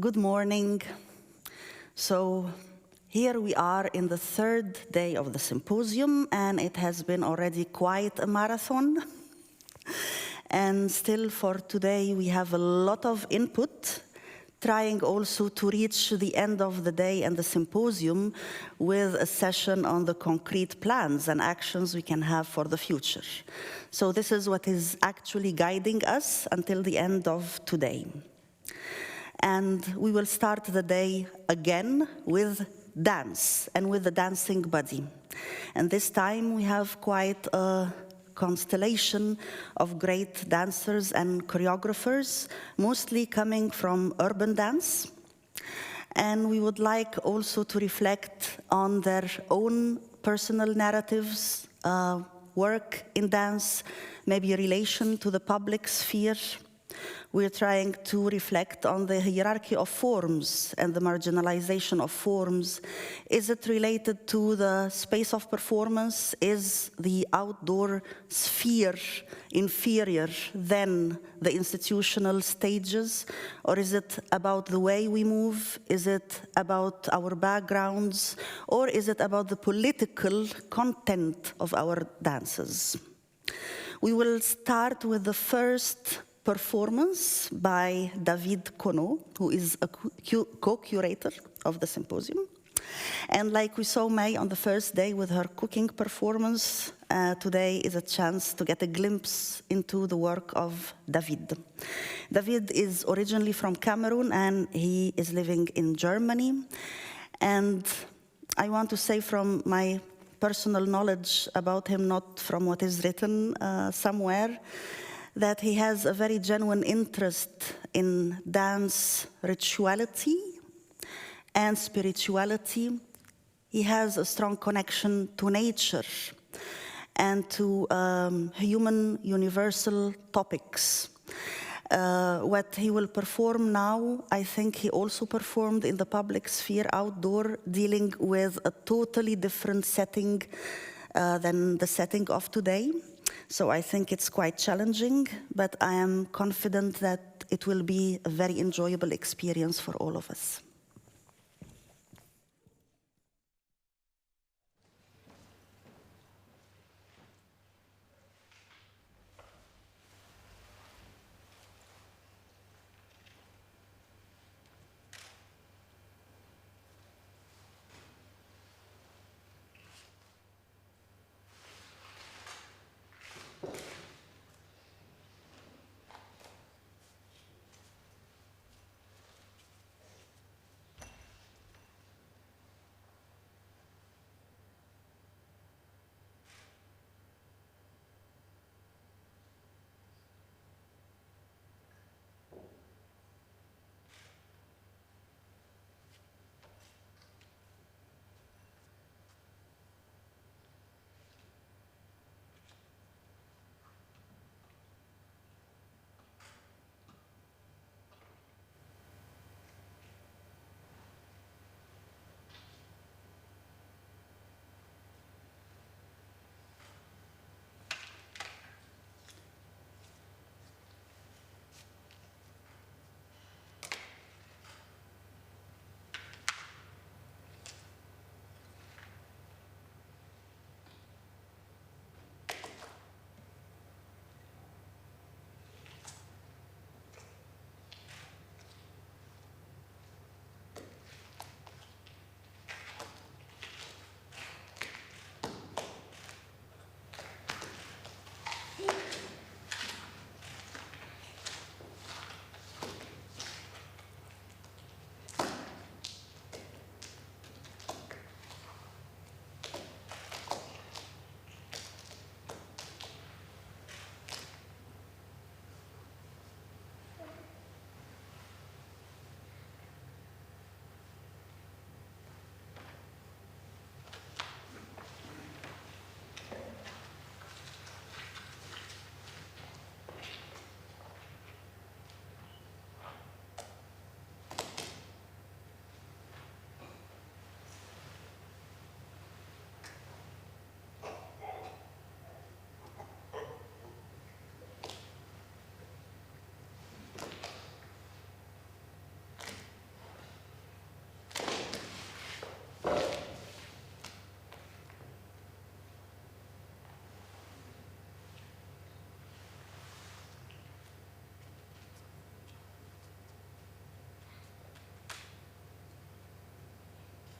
Good morning. So here we are in the third day of the symposium, and it has been already quite a marathon. And still for today, we have a lot of input, trying also to reach the end of the day and the symposium with a session on the concrete plans and actions we can have for the future. So this is what is actually guiding us until the end of today. And we will start the day again with dance and with the dancing body. And this time we have quite a constellation of great dancers and choreographers, mostly coming from urban dance. And we would like also to reflect on their own personal narratives, work in dance, maybe a relation to the public sphere. We're trying to reflect on the hierarchy of forms and the marginalization of forms. Is it related to the space of performance? Is the outdoor sphere inferior than the institutional stages? Or is it about the way we move? Is it about our backgrounds? Or is it about the political content of our dances? We will start with the first performance by David Kono, who is a co-curator of the symposium. And like we saw May on the first day with her cooking performance, today is a chance to get a glimpse into the work of David. David is originally from Cameroon and he is living in Germany. And I want to say from my personal knowledge about him, not from what is written somewhere, that he has a very genuine interest in dance rituality and spirituality. He has a strong connection to nature and to human universal topics. What he will perform now, I think he also performed in the public sphere outdoor, dealing with a totally different setting than the setting of today. So I think it's quite challenging, but I am confident that it will be a very enjoyable experience for all of us.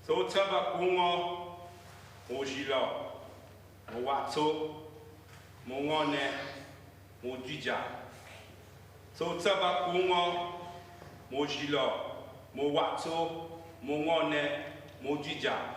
So taba kungo mo jilo mo wato mo ngone mo jija. So taba kungo mo jilo mo wato mo ngone mo jija.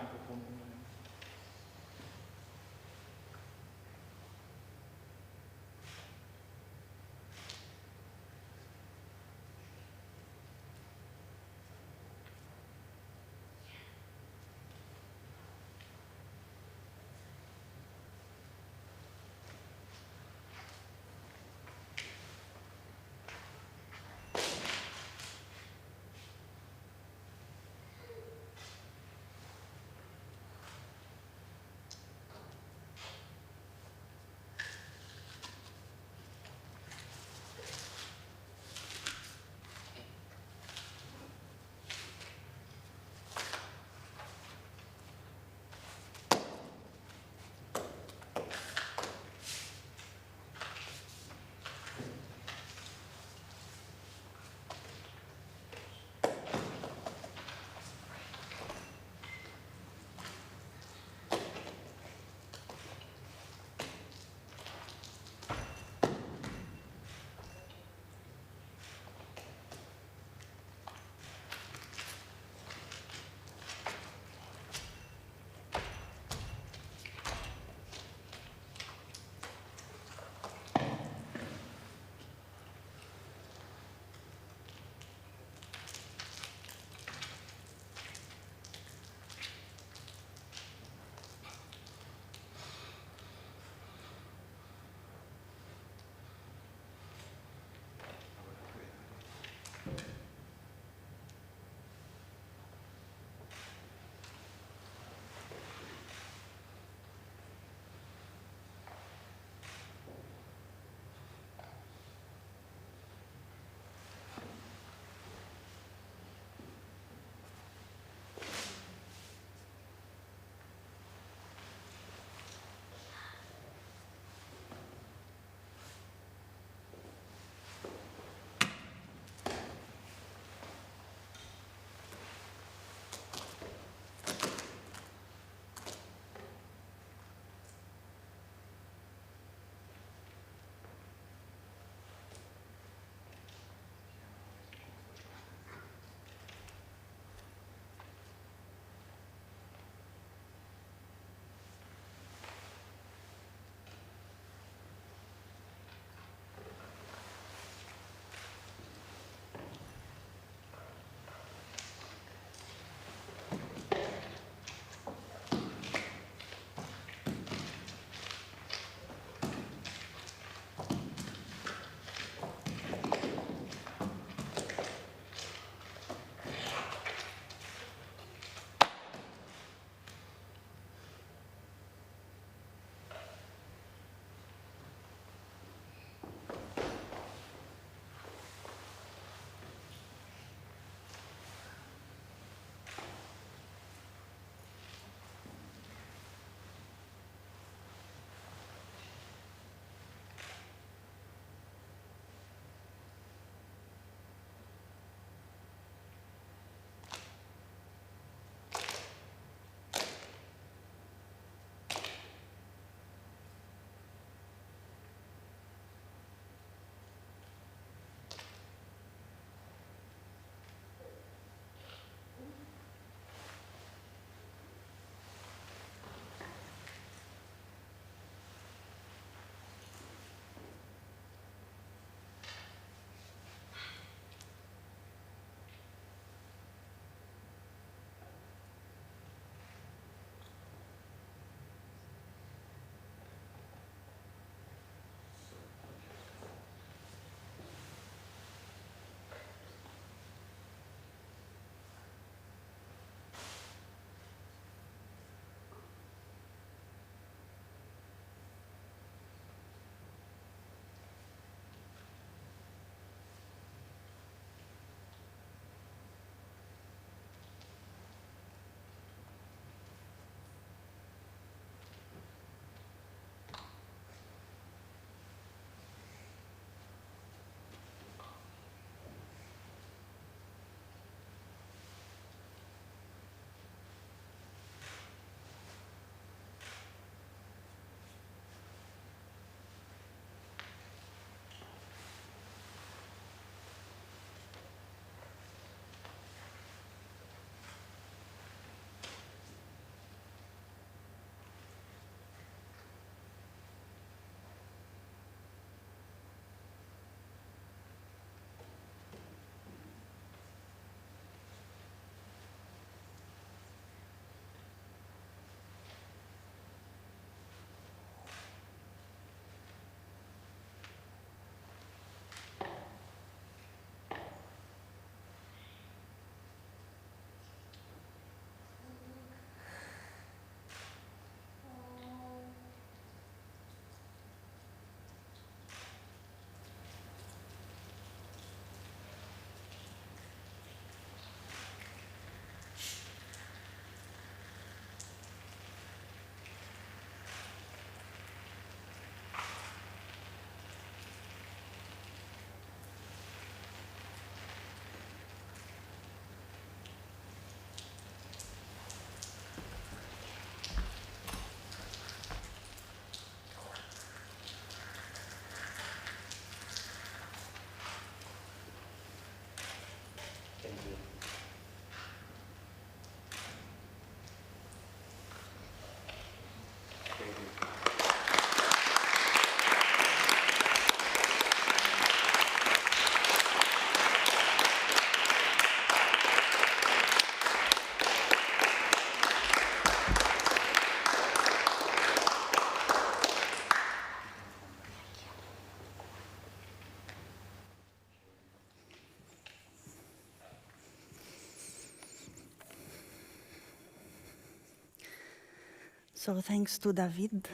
So thanks to David.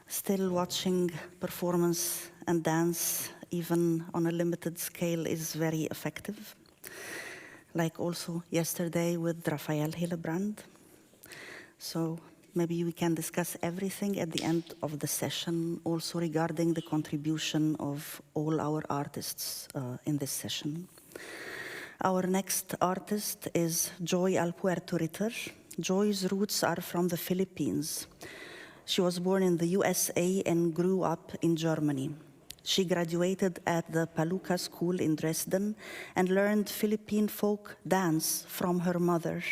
Still watching performance and dance, even on a limited scale, is very effective. Like also yesterday with Raphael Hillebrand. So maybe we can discuss everything at the end of the session, also regarding the contribution of all our artists in this session. Our next artist is Joy Alpuerto Ritter. Joy's roots are from the Philippines. She was born in the USA and grew up in Germany. She graduated at the Paluca School in Dresden and learned Philippine folk dance from her mother.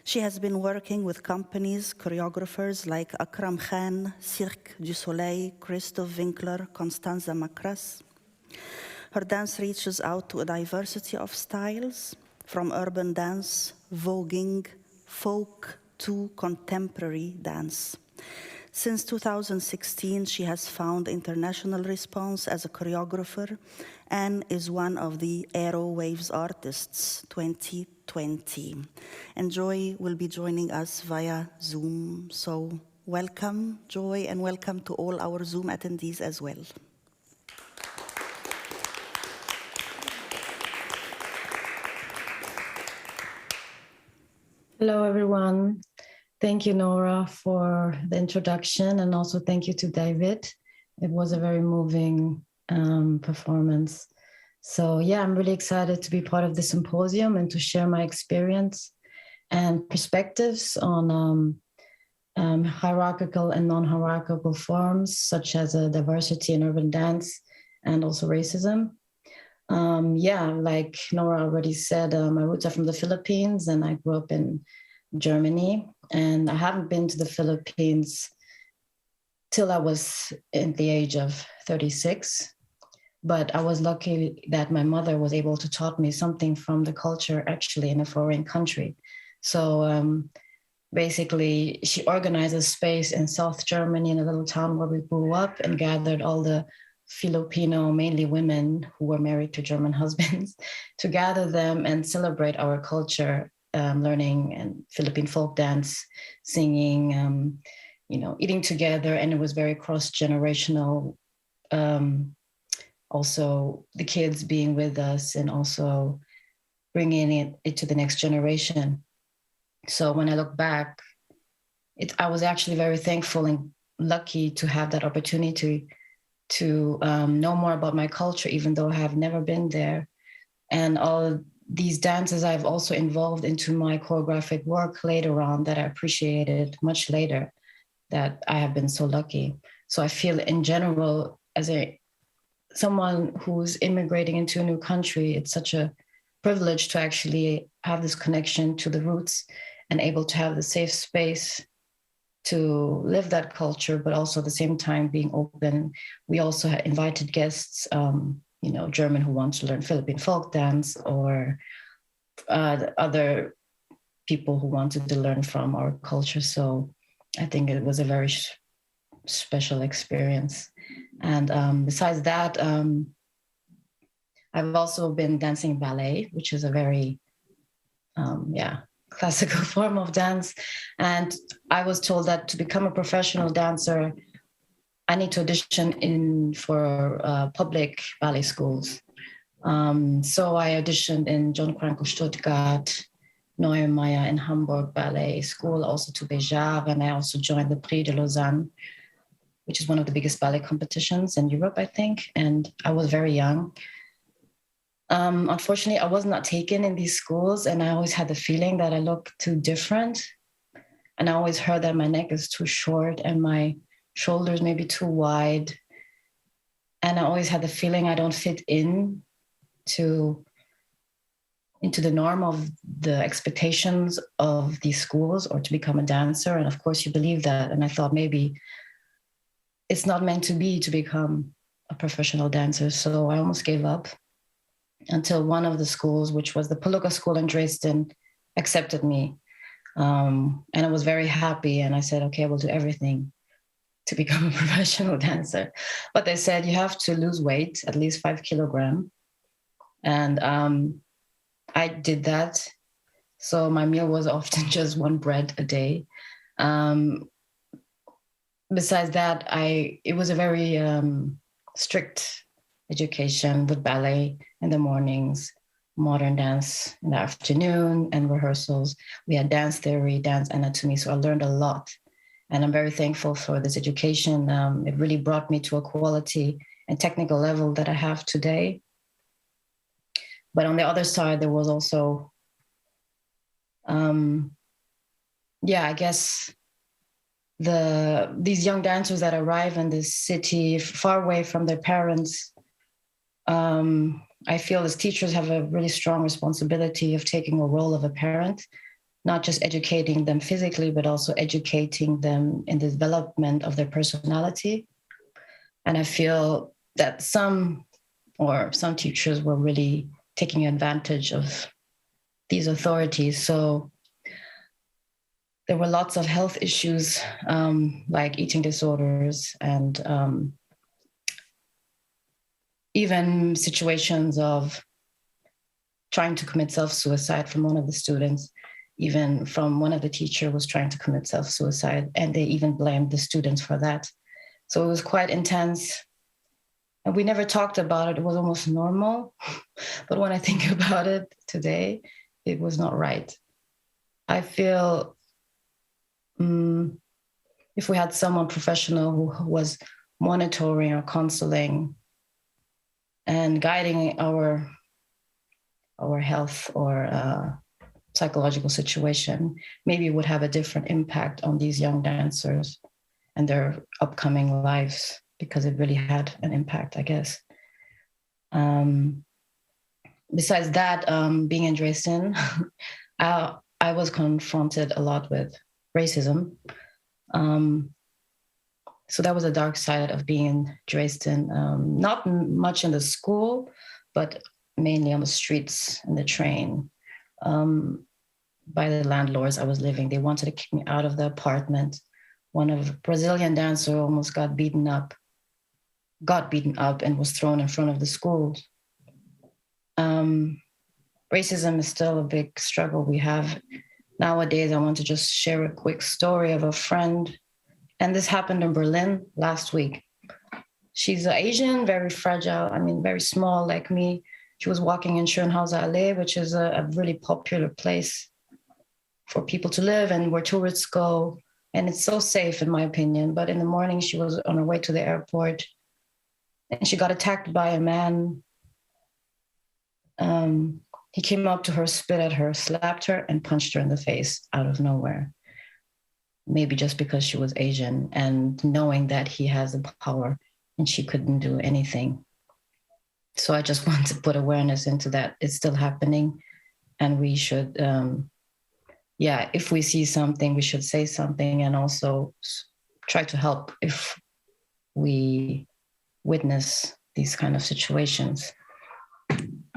She has been working with companies, choreographers like Akram Khan, Cirque du Soleil, Christoph Winkler, Constanza Macras. Her dance reaches out to a diversity of styles, from urban dance, voguing, folk, to contemporary dance. Since 2016, she has found international response as a choreographer and is one of the Aero Waves Artists 2020. And Joy will be joining us via Zoom. So welcome, Joy, and welcome to all our Zoom attendees as well. Hello, everyone. Thank you, Nora, for the introduction, and also thank you to David. It was a very moving performance. So yeah, I'm really excited to be part of the symposium and to share my experience and perspectives on hierarchical and non-hierarchical forms, such as diversity in urban dance and also racism. Yeah, like Nora already said, my roots are from the Philippines, and I grew up in Germany. And I haven't been to the Philippines till I was in the age of 36. But I was lucky that my mother was able to taught me something from the culture actually in a foreign country. So basically, she organized a space in South Germany in a little town where we grew up and gathered all the Filipino, mainly women who were married to German husbands, to gather them and celebrate our culture, learning and Philippine folk dance, singing, eating together. And it was very cross-generational. Also, the kids being with us and also bringing it to the next generation. So when I look back, I was actually very thankful and lucky to have that opportunity to know more about my culture, even though I have never been there. And all these dances I've also involved into my choreographic work later on that I appreciated much later, that I have been so lucky. So I feel in general, as someone who's immigrating into a new country, it's such a privilege to actually have this connection to the roots and able to have the safe space to live that culture, but also at the same time being open. We also had invited guests, German who want to learn Philippine folk dance, or other people who wanted to learn from our culture. So I think it was a very special experience. And besides that, I've also been dancing ballet, which is a very, classical form of dance. And I was told that to become a professional dancer, I need to audition for public ballet schools. So I auditioned in John Cranko Stuttgart, Neue Meyer in Hamburg Ballet School, also to Béjar, and I also joined the Prix de Lausanne, which is one of the biggest ballet competitions in Europe, I think. And I was very young. Unfortunately, I was not taken in these schools, and I always had the feeling that I looked too different. And I always heard that my neck is too short and my shoulders maybe too wide. And I always had the feeling I don't fit into the norm of the expectations of these schools or to become a dancer. And of course you believe that. And I thought maybe it's not meant to be to become a professional dancer. So I almost gave up until one of the schools, which was the Paluca School in Dresden, accepted me. And I was very happy. And I said, okay, I will do everything to become a professional dancer. But they said, you have to lose weight, at least 5 kilograms. And I did that. So my meal was often just one bread a day. Besides that, it was a very strict education with ballet in the mornings, modern dance in the afternoon, and rehearsals. We had dance theory, dance anatomy, so I learned a lot. And I'm very thankful for this education. It really brought me to a quality and technical level that I have today. But on the other side, there was also, I guess, these young dancers that arrive in this city far away from their parents. I feel as teachers have a really strong responsibility of taking a role of a parent, not just educating them physically, but also educating them in the development of their personality. And I feel that some teachers were really taking advantage of these authorities. So there were lots of health issues, like eating disorders and even situations of trying to commit self-suicide from one of the students, even from one of the teachers was trying to commit self-suicide, and they even blamed the students for that. So it was quite intense. And we never talked about it. It was almost normal. But when I think about it today, it was not right. I feel if we had someone professional who was monitoring or counseling and guiding our health or psychological situation, maybe it would have a different impact on these young dancers and their upcoming lives, because it really had an impact, I guess. Besides that, being in Dresden, I was confronted a lot with racism. So that was a dark side of being in Dresden. Not much in the school, but mainly on the streets and the train. By the landlords I was living, they wanted to kick me out of the apartment. One of the Brazilian dancer almost got beaten up and was thrown in front of the school. Racism is still a big struggle we have nowadays. I want to just share a quick story of a friend. And this happened in Berlin last week. She's Asian, very fragile, very small like me. She was walking in Schönhauser Allee, which is a really popular place for people to live and where tourists go. And it's so safe, in my opinion. But in the morning, she was on her way to the airport and she got attacked by a man. He came up to her, spit at her, slapped her, and punched her in the face out of nowhere. Maybe just because she was Asian and knowing that he has the power and she couldn't do anything. So I just want to put awareness into that. It's still happening. And we should, if we see something, we should say something and also try to help if we witness these kind of situations.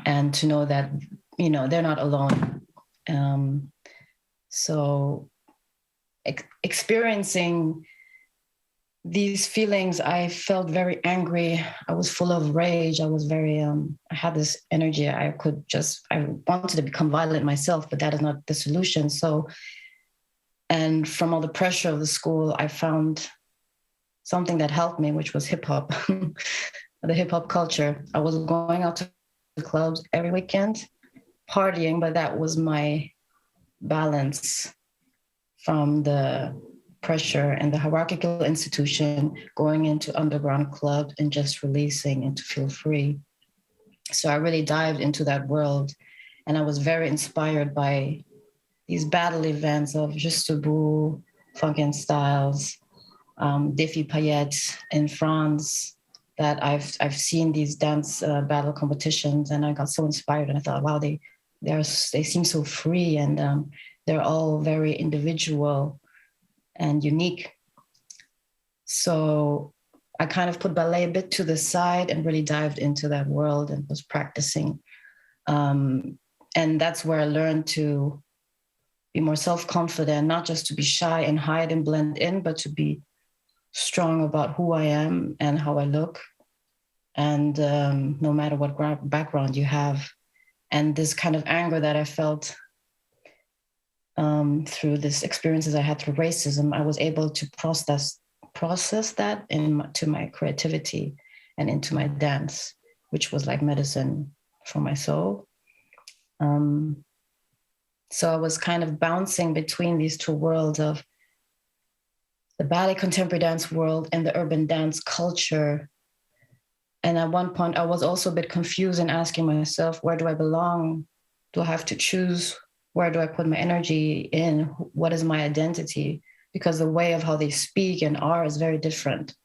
And to know that, they're not alone. So experiencing these feelings, I felt very angry. I was full of rage. I was very, I had this energy. I wanted to become violent myself, but that is not the solution. So, and from all the pressure of the school, I found something that helped me, which was hip hop, the hip hop culture. I was going out to the clubs every weekend, partying, but that was my balance from the pressure and the hierarchical institution, going into underground club and just releasing and to feel free. So I really dived into that world, and I was very inspired by these battle events of Juste Debout, Funk and Styles, Défi Paillettes in France, that I've seen these dance battle competitions, and I got so inspired, and I thought, wow, they seem so free, and they're all very individual and unique. So I kind of put ballet a bit to the side and really dived into that world and was practicing. And that's where I learned to be more self-confident, not just to be shy and hide and blend in, but to be strong about who I am and how I look. And no matter what background you have. And this kind of anger that I felt through these experiences I had through racism, I was able to process that into my creativity and into my dance, which was like medicine for my soul. So I was kind of bouncing between these two worlds of the ballet contemporary dance world and the urban dance culture. And at one point, I was also a bit confused and asking myself, where do I belong? Do I have to choose? Where do I put my energy in? What is my identity? Because the way of how they speak and are is very different.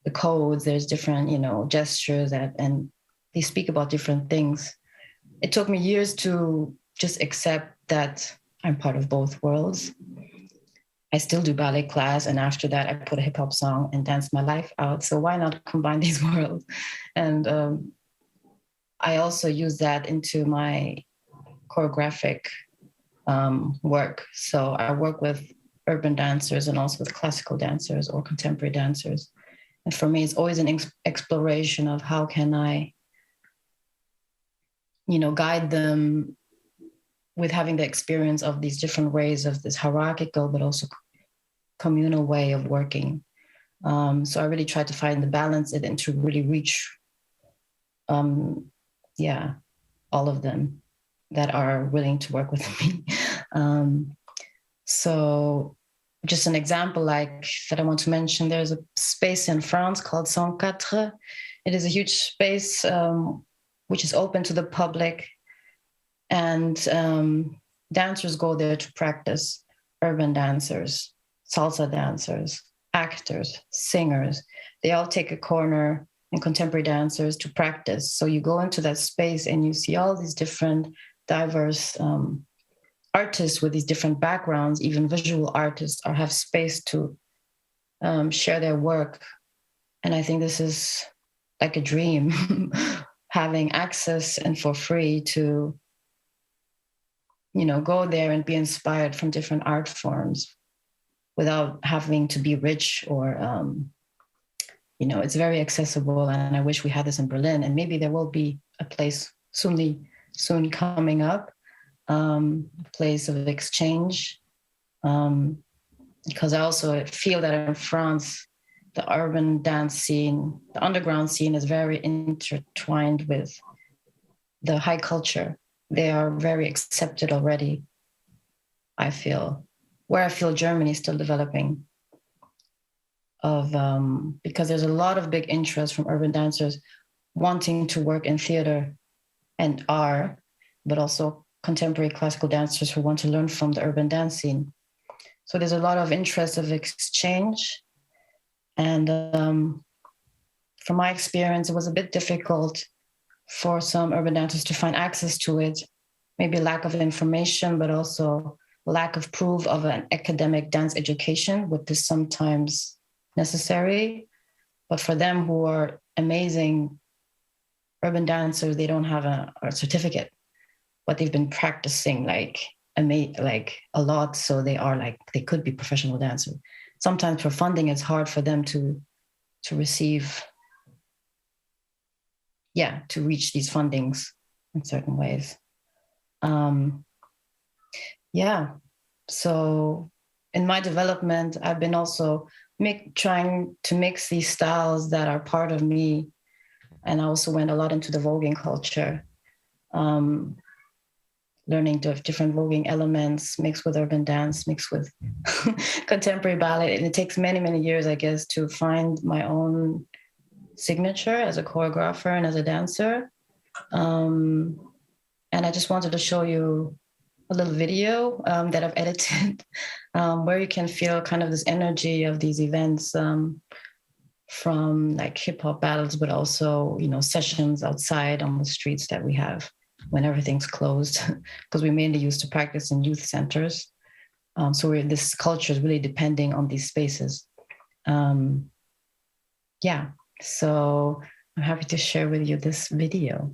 The codes, there's different, gestures and they speak about different things. It took me years to just accept that I'm part of both worlds. I still do ballet class, and after that, I put a hip hop song and dance my life out. So why not combine these worlds? And I also use that into my choreographic work. So I work with urban dancers and also with classical dancers or contemporary dancers. And for me, it's always an exploration of how can I, guide them with having the experience of these different ways of this hierarchical, but also communal way of working. So I really try to find the balance and to really reach, all of them that are willing to work with me. So just an example like that I want to mention, there's a space in France called 104. It is a huge space which is open to the public, and dancers go there to practice. Urban dancers, salsa dancers, actors, singers, they all take a corner, and contemporary dancers to practice. So you go into that space and you see all these different diverse artists with these different backgrounds, even visual artists, or have space to share their work. And I think this is like a dream, having access and for free to, go there and be inspired from different art forms without having to be rich or, it's very accessible. And I wish we had this in Berlin, and maybe there will be a place soon coming up, a place of exchange. Because I also feel that in France, the urban dance scene, the underground scene is very intertwined with the high culture. They are very accepted already, I feel. Where I feel Germany is still developing, because there's a lot of big interest from urban dancers wanting to work in theater and art, but also contemporary classical dancers who want to learn from the urban dance scene. So there's a lot of interest of exchange. And from my experience, it was a bit difficult for some urban dancers to find access to it, maybe lack of information, but also lack of proof of an academic dance education, which is sometimes necessary. But for them who are amazing urban dancers, they don't have a certificate, but they've been practicing like a lot. So they could be professional dancers. Sometimes for funding, it's hard for them to receive, to reach these fundings in certain ways. So in my development, I've been also trying to mix these styles that are part of me. And I also went a lot into the voguing culture, learning different voguing elements, mixed with urban dance, mixed with contemporary ballet. And it takes many, many years, I guess, to find my own signature as a choreographer and as a dancer. And I just wanted to show you a little video that I've edited where you can feel kind of this energy of these events from like hip hop battles, but also, sessions outside on the streets that we have when everything's closed, because we mainly used to practice in youth centers. So this culture is really depending on these spaces. So I'm happy to share with you this video.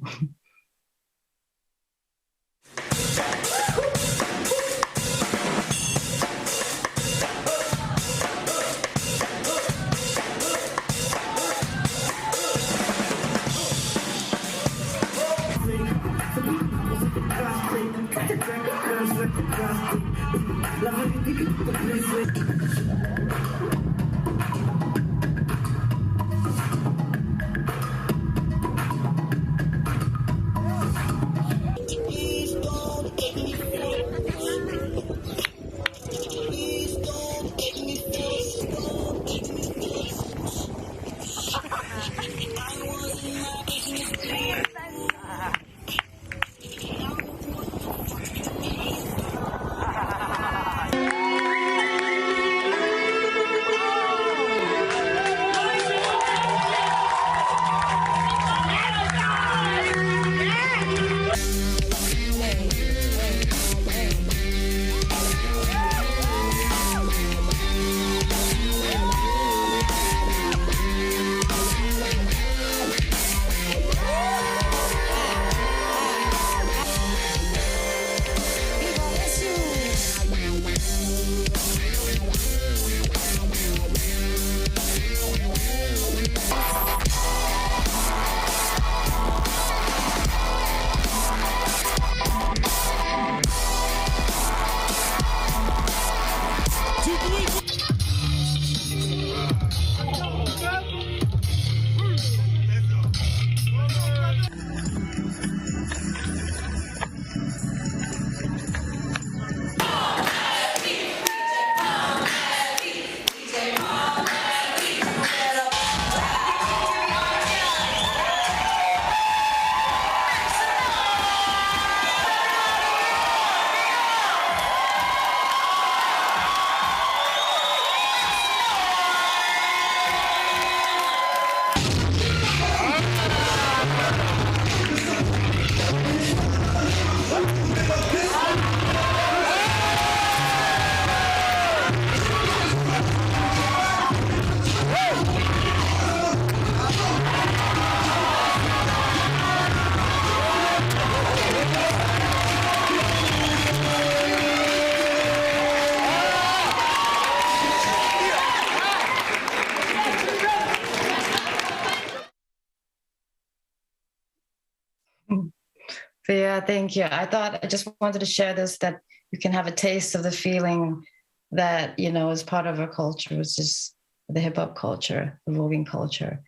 So yeah, thank you. I just wanted to share this, that you can have a taste of the feeling that, you know, is part of our culture, which is the hip hop culture, the voguing culture.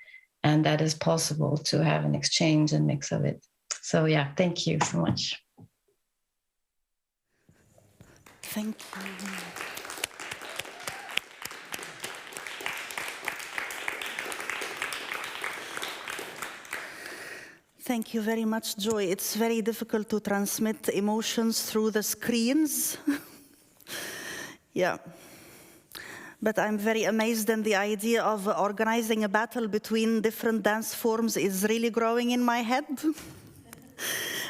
And that is possible to have an exchange and mix of it. So yeah, thank you so much. Thank you. Thank you very much, Joy. It's very difficult to transmit emotions through the screens. Yeah. But I'm very amazed, and the idea of organizing a battle between different dance forms is really growing in my head.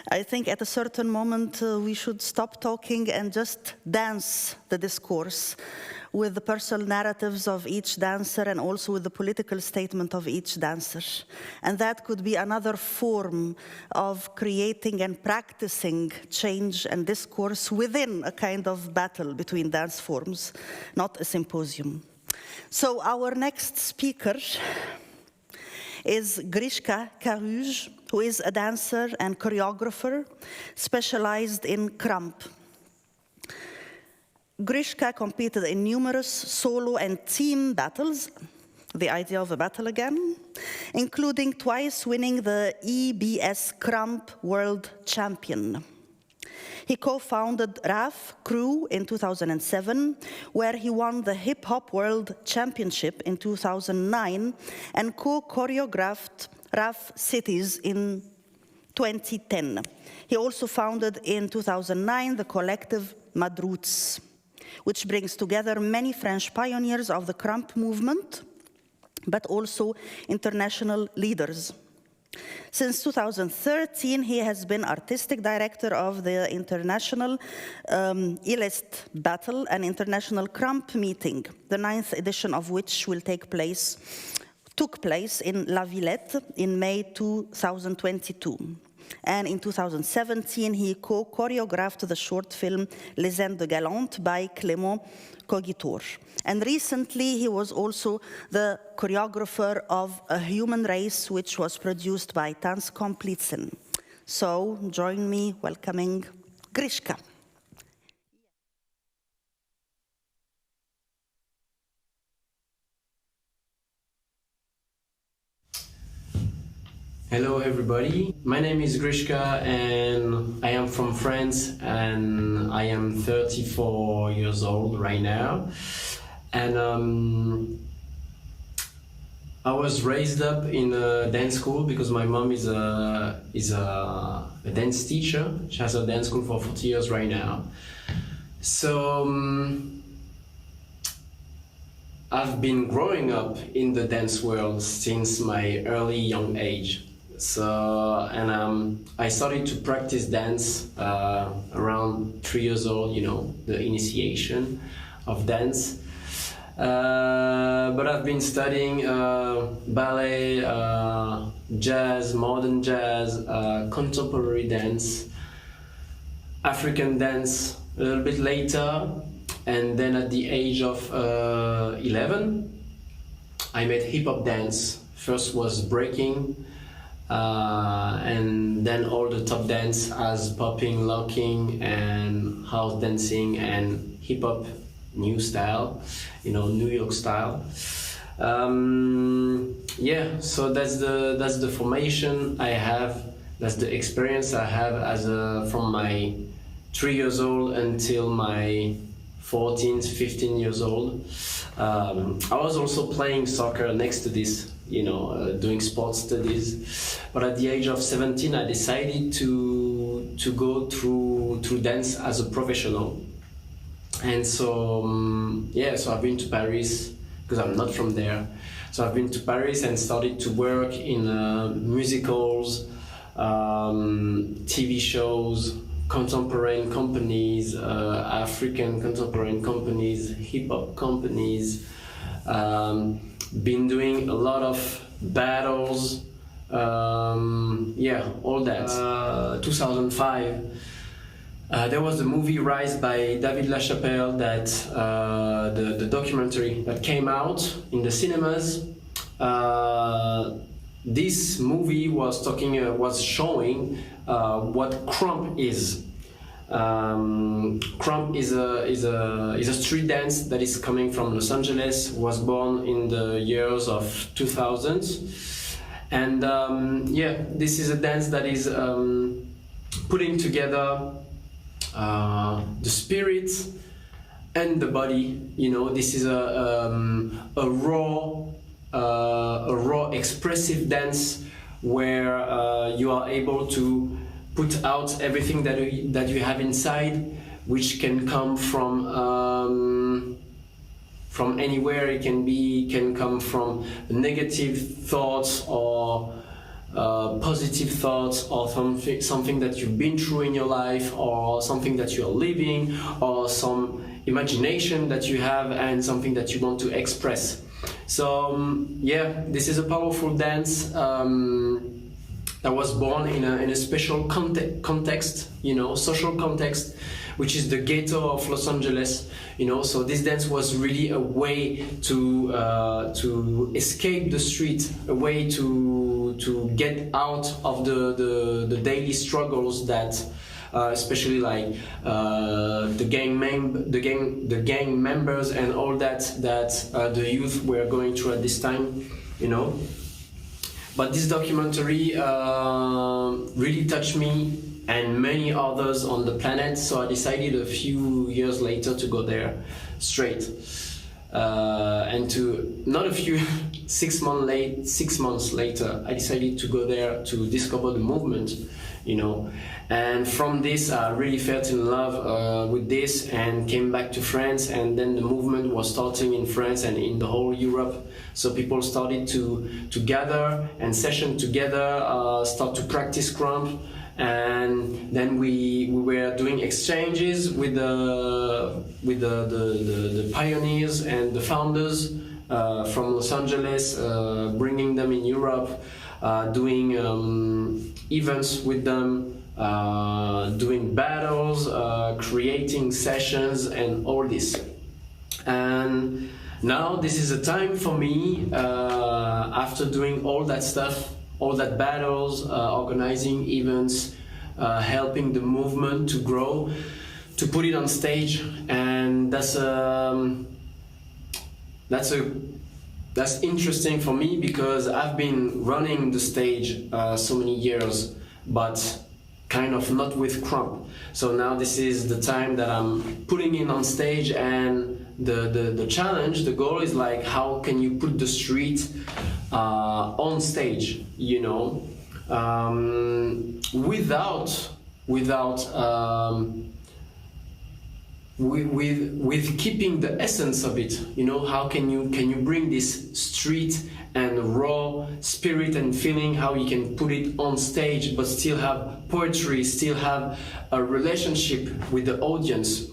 I think at a certain moment we should stop talking and just dance the discourse with the personal narratives of each dancer and also with the political statement of each dancer. And that could be another form of creating and practicing change and discourse within a kind of battle between dance forms, not a symposium. So our next speaker is Grichka Caruge, who is a dancer and choreographer specialized in krump. Grichka competed in numerous solo and team battles, the idea of a battle again, including twice winning the EBS Krump World Champion. He co-founded RAF Crew in 2007, where he won the Hip Hop World Championship in 2009 and co-choreographed RAF Cities in 2010. He also founded in 2009 the collective Madroots, which brings together many French pioneers of the krump movement, but also international leaders. Since 2013, he has been artistic director of the international Ilest Battle, an international krump meeting, the 9th edition of which took place in La Villette in May 2022. And in 2017, he co-choreographed the short film Les Indes de Galante by Clément Cogitor. And recently, he was also the choreographer of A Human Race, which was produced by Tanz Komplizen. So join me welcoming Grichka. Hello everybody, my name is Grichka and I am from France and I am 34 years old right now. And I was raised up in a dance school because my mom is a dance teacher. She has a dance school for 40 years right now. So I've been growing up in the dance world since my early young age. So, and I started to practice dance around 3 years old, you know, the initiation of dance. But I've been studying ballet, jazz, modern jazz, contemporary dance, African dance a little bit later. And then at the age of 11, I made hip-hop dance. First was breaking, and then all the top dance as popping, locking, and house dancing, and hip-hop new style, you know, New York style. Yeah, so that's the formation I have. That's the experience I have as from my 3 years old until my 14, 15 years old. I was also playing soccer next to this, you know, doing sports studies. But at the age of 17, I decided to go through dance as a professional. And so, yeah, so I've been to Paris because I'm not from there. So I've been to Paris and started to work in musicals, TV shows, contemporary companies, African contemporary companies, hip-hop companies. Been doing a lot of battles, yeah, all that. 2005, there was the movie Rise by David LaChapelle that the documentary that came out in the cinemas. This movie was showing what crump is. Crump is a street dance that is coming from Los Angeles. Was born in the years of 2000, and yeah, this is a dance that is putting together the spirit and the body. You know, this is a raw expressive dance where you are able to put out everything that you have inside, which can come from anywhere. It can come from negative thoughts or positive thoughts, or something that you've been through in your life, or something that you are living, or some imagination that you have and something that you want to express. So yeah, this is a powerful dance that was born in a special context, you know, social context, which is the ghetto of Los Angeles, you know. So this dance was really a way to escape the street, a way to get out of the daily struggles that especially like the gang members and all that the youth were going through at this time, you know. But this documentary really touched me and many others on the planet, so I decided a few years later to go there straight. And to not a few 6 months later, I decided to go there to discover the movement, you know. And from this, I really fell in love with this and came back to France. And then the movement was starting in France and in the whole Europe. So people started to gather and session together, start to practice crump. And then we were doing exchanges with the pioneers and the founders from Los Angeles, bringing them in Europe, doing events with them, doing battles, creating sessions, and all this. And now this is a time for me, after doing all that stuff, all that battles, organizing events, helping the movement to grow, to put it on stage. And that's a that's interesting for me because I've been running the stage so many years, but kind of not with Crump. So now this is the time that I'm putting in on stage, and the challenge, the goal is like, how can you put the street on stage, you know, with keeping the essence of it, you know. How can you bring this street and raw spirit and feeling, how you can put it on stage but still have poetry, still have a relationship with the audience.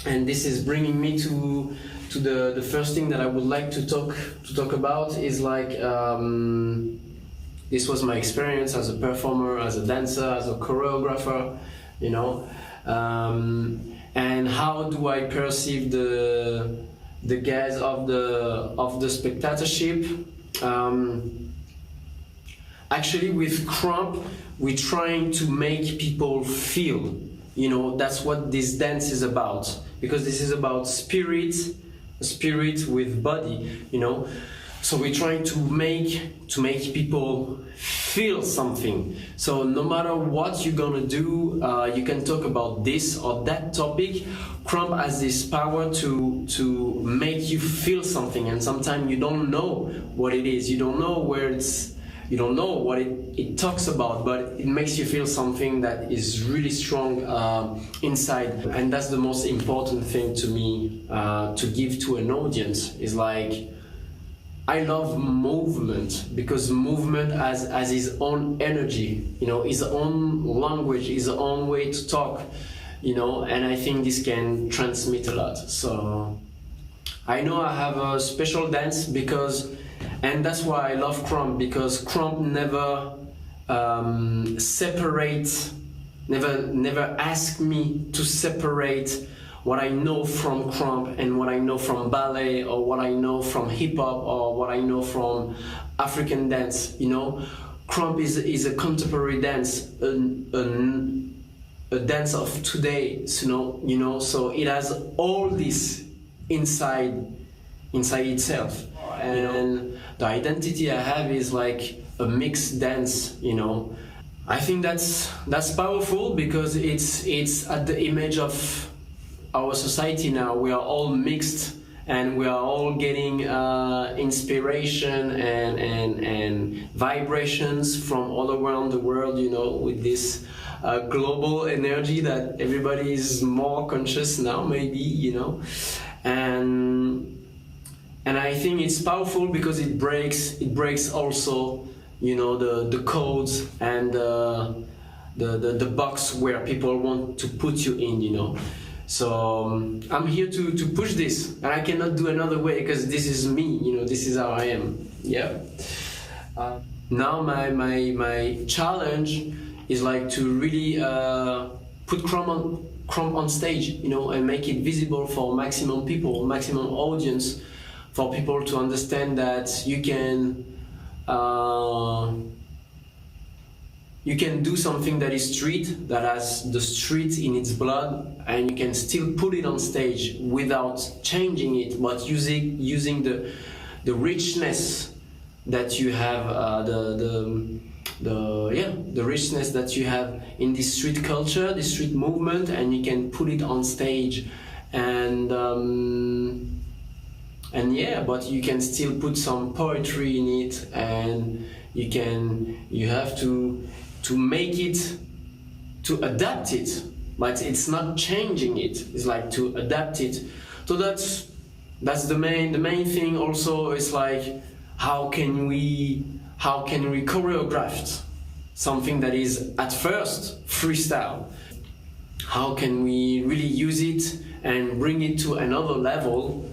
And this is bringing me to the first thing that I would like to talk about is like, this was my experience as a performer, as a dancer, as a choreographer, you know. And how do I perceive the gaze of the spectatorship? Actually, with Crump, we're trying to make people feel. You know, that's what this dance is about, because this is about spirit with body. You know, so we're trying to make people feel something. So no matter what you're gonna do, you can talk about this or that topic. Crump has this power to make you feel something, and sometimes you don't know what it is, you don't know where you don't know what it talks about, but it makes you feel something that is really strong inside. And that's the most important thing to me, to give to an audience, is like, I love movement, because movement has his own energy, you know, his own language, his own way to talk, you know, and I think this can transmit a lot. So I know I have a special dance and that's why I love Crump, because Crump never never ask me to separate what I know from Crump and what I know from ballet, or what I know from hip hop, or what I know from African dance. You know, Crump is a contemporary dance, a dance of today. You know, so it has all this inside itself, and the identity I have is like a mixed dance. You know, I think that's powerful, because it's at the image of our society now. We are all mixed, and we are all getting inspiration and vibrations from all around the world, you know, with this global energy that everybody is more conscious now, maybe, you know. And I think it's powerful because it breaks also, you know, the codes and the box where people want to put you in, you know. So I'm here to push this, and I cannot do another way, because this is me, you know, this is how I am. Yeah. Now my challenge is like to really put Crump on stage, you know, and make it visible for maximum people, maximum audience, for people to understand that you can do something that is street, that has the street in its blood, and you can still put it on stage without changing it, but using the richness that you have, the richness that you have in this street culture, this street movement, and you can put it on stage, and yeah, but you can still put some poetry in it, and you have to make it, to adapt it, but it's not changing it. It's like to adapt it. So that's the main thing. Also, it's like, how can we choreograph something that is at first freestyle? How can we really use it and bring it to another level?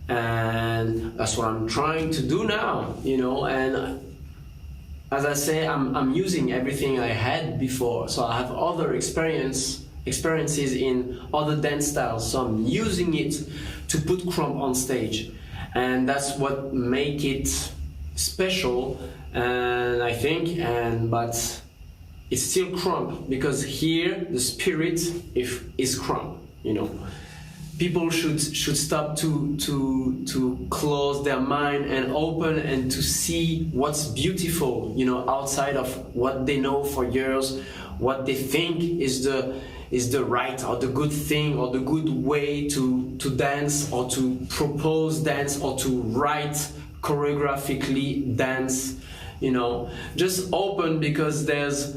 And that's what I'm trying to do now, you know. And as I say, I'm using everything I had before, so I have other experiences in other dance styles, so I'm using it to put Crump on stage, and that's what make it special. And I think, but it's still Crump, because here the spirit is Crump, you know. people should stop to close their mind and open and to see what's beautiful, you know, outside of what they know for years, what they think is the right or the good thing or the good way to dance or to propose dance or to write choreographically dance. You know, just open, because there's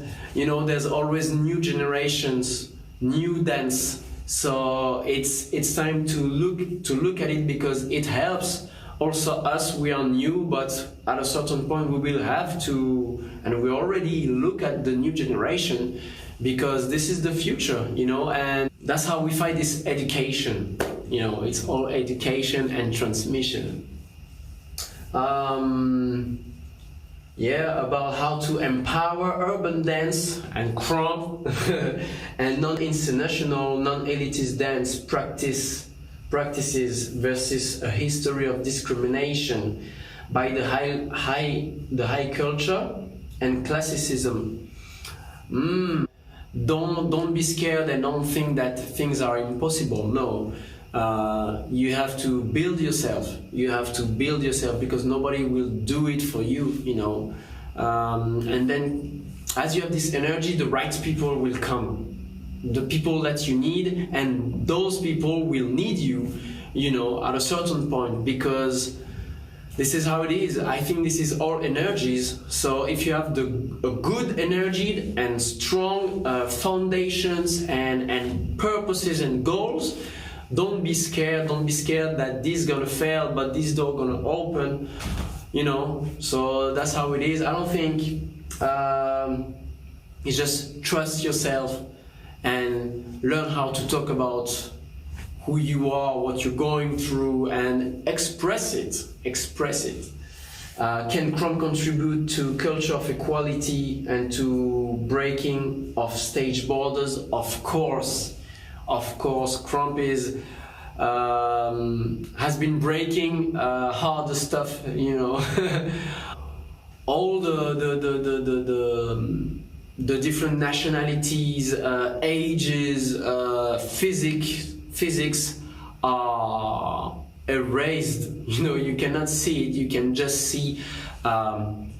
always new generations, new dance. So it's time to look at it, because it helps also us. We are new, but at a certain point we will have to, and we already look at the new generation, because this is the future, you know, and that's how we fight this education. You know, it's all education and transmission. Yeah, about how to empower urban dance and crump and non-institutional, non-elitist dance practices versus a history of discrimination by the high culture and classicism. Don't be scared and don't think that things are impossible. No. You have to build yourself. You have to build yourself, because nobody will do it for you, you know. And then, as you have this energy, the right people will come. The people that you need, and those people will need you, you know, at a certain point, because this is how it is. I think this is all energies. So if you have a good energy and strong foundations and purposes and goals, don't be scared. Don't be scared that this is gonna fail, but this door gonna open. You know. So that's how it is. I don't think it's just trust yourself and learn how to talk about who you are, what you're going through, and express it. Express it. Can crump contribute to culture of equality and to breaking of stage borders? Of course. Of course, crump has been breaking harder stuff, you know. All the different nationalities, ages, physics are erased. You know, you cannot see it. You can just see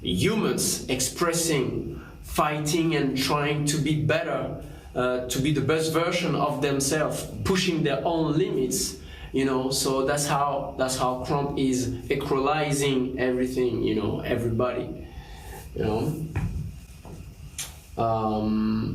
humans expressing, fighting, and trying to be better. To be the best version of themselves, pushing their own limits, you know. So that's how crump is equalizing everything, you know, everybody, you know.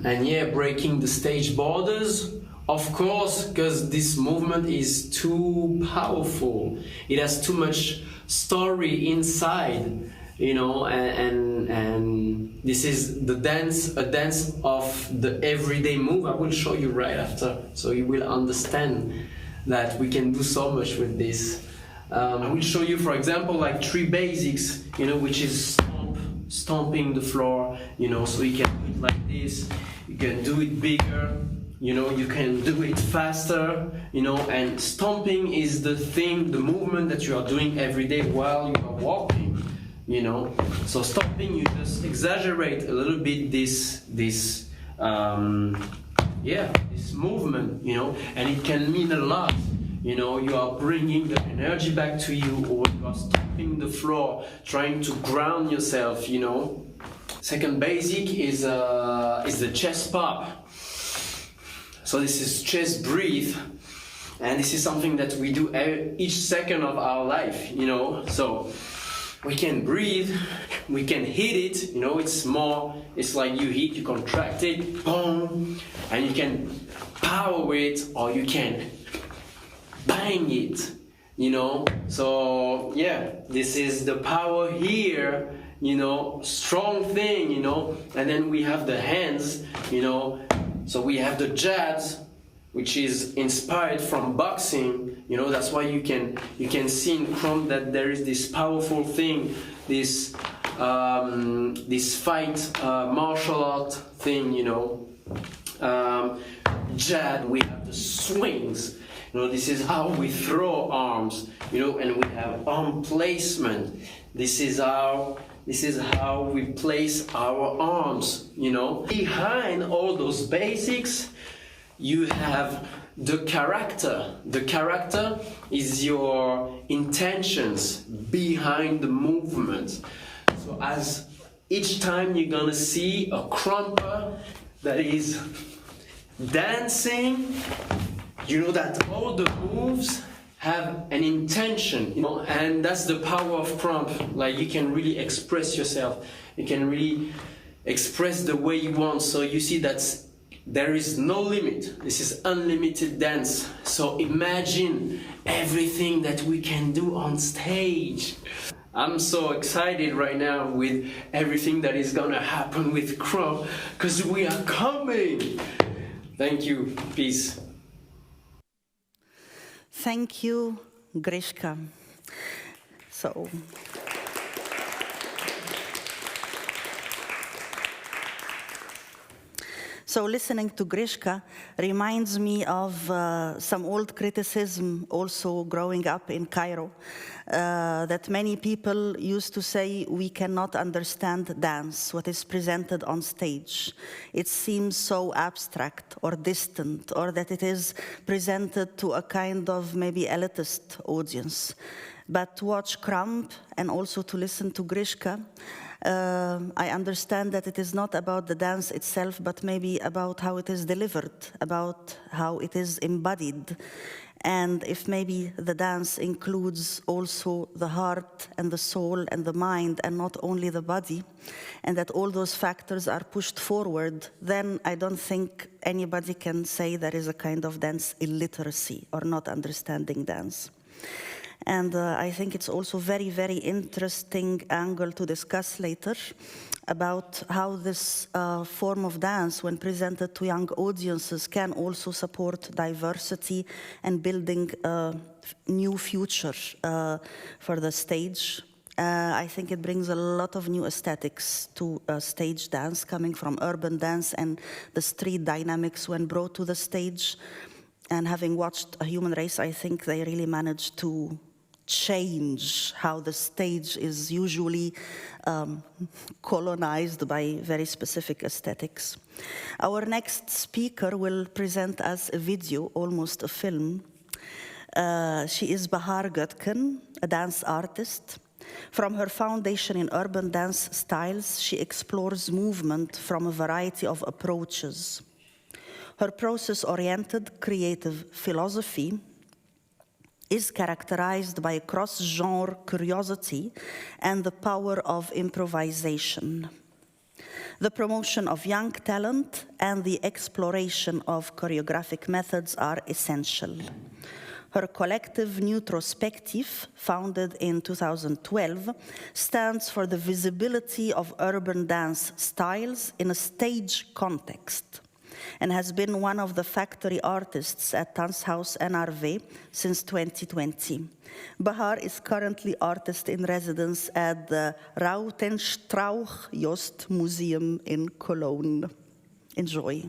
And yeah, breaking the stage borders, of course, because this movement is too powerful. It has too much story inside, you know, and this is a dance of the everyday move. I will show you right after, so you will understand that we can do so much with this. I will show you, for example, like 3 basics, you know, which is stomping the floor, you know, so you can do it like this, you can do it bigger, you know, you can do it faster, you know, and stomping is the movement that you are doing every day while you are walking. You know, so stopping, you just exaggerate a little bit this movement, you know, and it can mean a lot. You know, you are bringing the energy back to you, or you are stomping the floor, trying to ground yourself. You know. Second basic is the chest pop. So this is chest breathe, and this is something that we do each second of our life. You know, so. We can breathe, we can hit it, you know, it's like you hit, you contract it, boom, and you can power it, or you can bang it, you know. So yeah, this is the power here, you know, strong thing, you know. And then we have the hands, you know, so we have the jabs, which is inspired from boxing. You know, that's why you can see in crump that there is this powerful thing, this fight martial art thing, you know. Jab, we have the swings. You know, this is how we throw arms, you know, and we have arm placement. This is how we place our arms, you know. Behind all those basics, you have the character. The character is your intentions behind the movement. So as each time you're gonna see a krumper that is dancing, you know that all the moves have an intention, you know, and that's the power of krump. Like, you can really express yourself. You can really express the way you want. So you see that there is no limit. This is unlimited dance. So imagine everything that we can do on stage. I'm so excited right now with everything that is gonna happen with krump, because we are coming. Thank you. Peace. Thank you, Grichka. So listening to Grichka reminds me of some old criticism also growing up in Cairo, that many people used to say we cannot understand dance, what is presented on stage. It seems so abstract or distant, or that it is presented to a kind of maybe elitist audience. But to watch krump and also to listen to Grichka, I understand that it is not about the dance itself, but maybe about how it is delivered, about how it is embodied. And if maybe the dance includes also the heart and the soul and the mind and not only the body, and that all those factors are pushed forward, then I don't think anybody can say there is a kind of dance illiteracy or not understanding dance. And I think it's also very, very interesting angle to discuss later about how this form of dance, when presented to young audiences, can also support diversity and building a new future for the stage. I think it brings a lot of new aesthetics to stage dance, coming from urban dance and the street dynamics when brought to the stage. And having watched A Human Race, I think they really managed to change how the stage is usually colonized by very specific aesthetics. Our next speaker will present us a video, almost a film. She is Bahar Gökten, a dance artist. From her foundation in urban dance styles, she explores movement from a variety of approaches. Her process-oriented creative philosophy is characterized by cross-genre curiosity and the power of improvisation. The promotion of young talent and the exploration of choreographic methods are essential. Her collective Neutrospective, founded in 2012, stands for the visibility of urban dance styles in a stage context, and has been one of the factory artists at Tanzhaus NRW since 2020. Bahar is currently artist in residence at the Rautenstrauch Jost Museum in Cologne. Enjoy.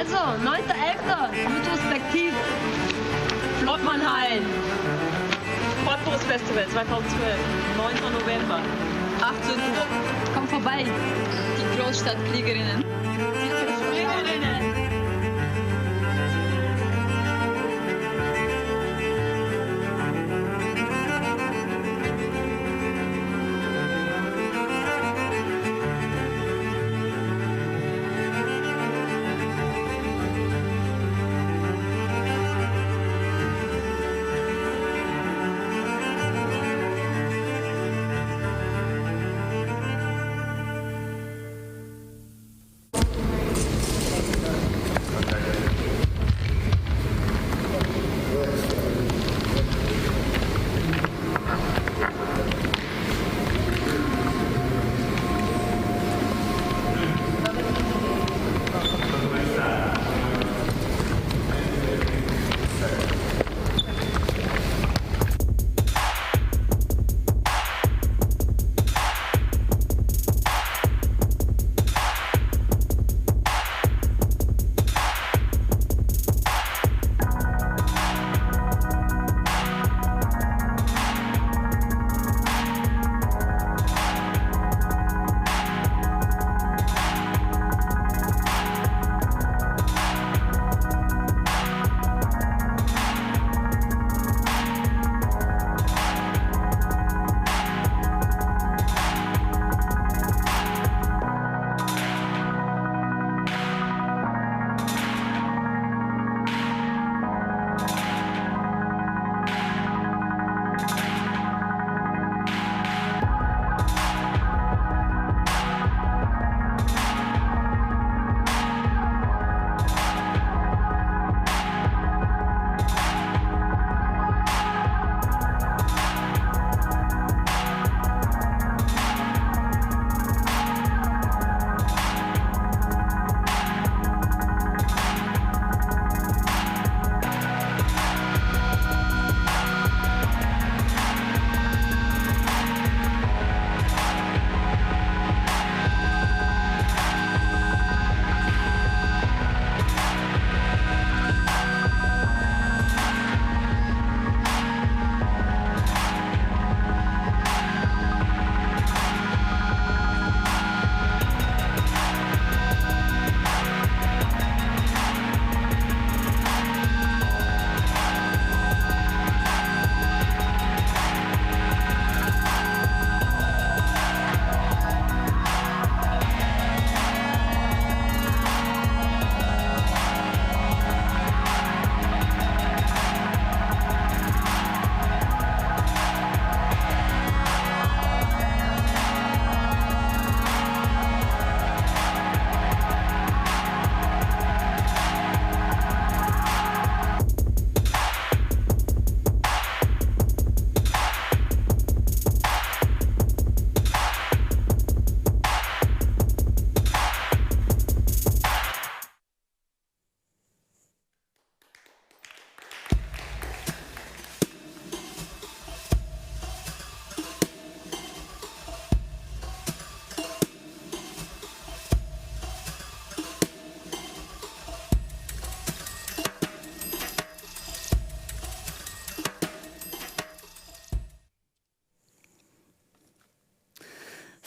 Also, 9.11. Retrospektiv. Flottmannhallen. Cottbus Festival 2012. 9. November. 18 Uhr. Komm vorbei. Die Großstadtfliegerinnen. Die Großstadtfliegerinnen.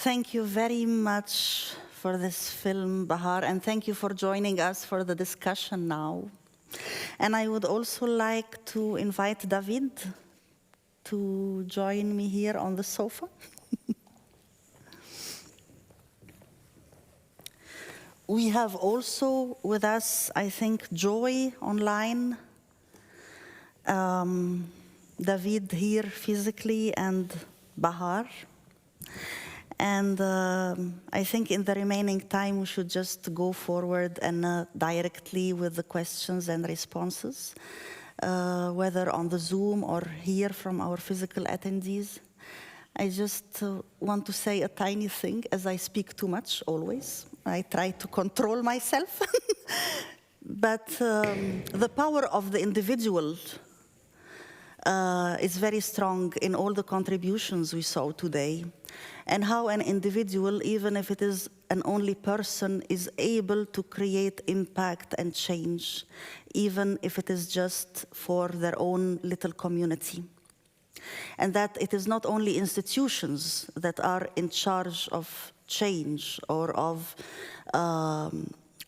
Thank you very much for this film, Bahar, and thank you for joining us for the discussion now. And I would also like to invite David to join me here on the sofa. we have also with us, I think, Joy online, David here physically, and Bahar. And I think in the remaining time, we should just go forward and directly with the questions and responses, whether on the Zoom or here from our physical attendees. I just want to say a tiny thing, as I speak too much always. I try to control myself. But the power of the individual is very strong in all the contributions we saw today. And how an individual, even if it is an only person, is able to create impact and change, even if it is just for their own little community. And that it is not only institutions that are in charge of change or of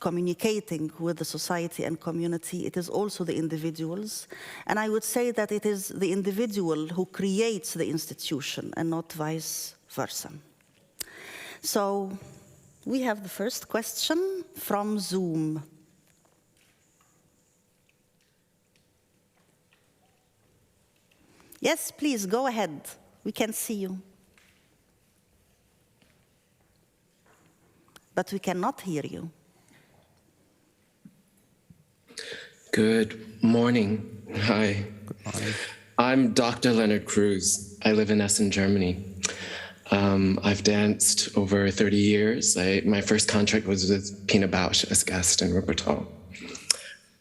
communicating with the society and community, it is also the individuals. And I would say that it is the individual who creates the institution and not vice versa. So we have the first question from Zoom. Yes, please, go ahead. We can see you. But we cannot hear you. Good morning. Hi. Good morning. I'm Dr. Leonard Cruz. I live in Essen, Germany. I've danced over 30 years. My first contract was with Pina Bausch as guest in Repertoire.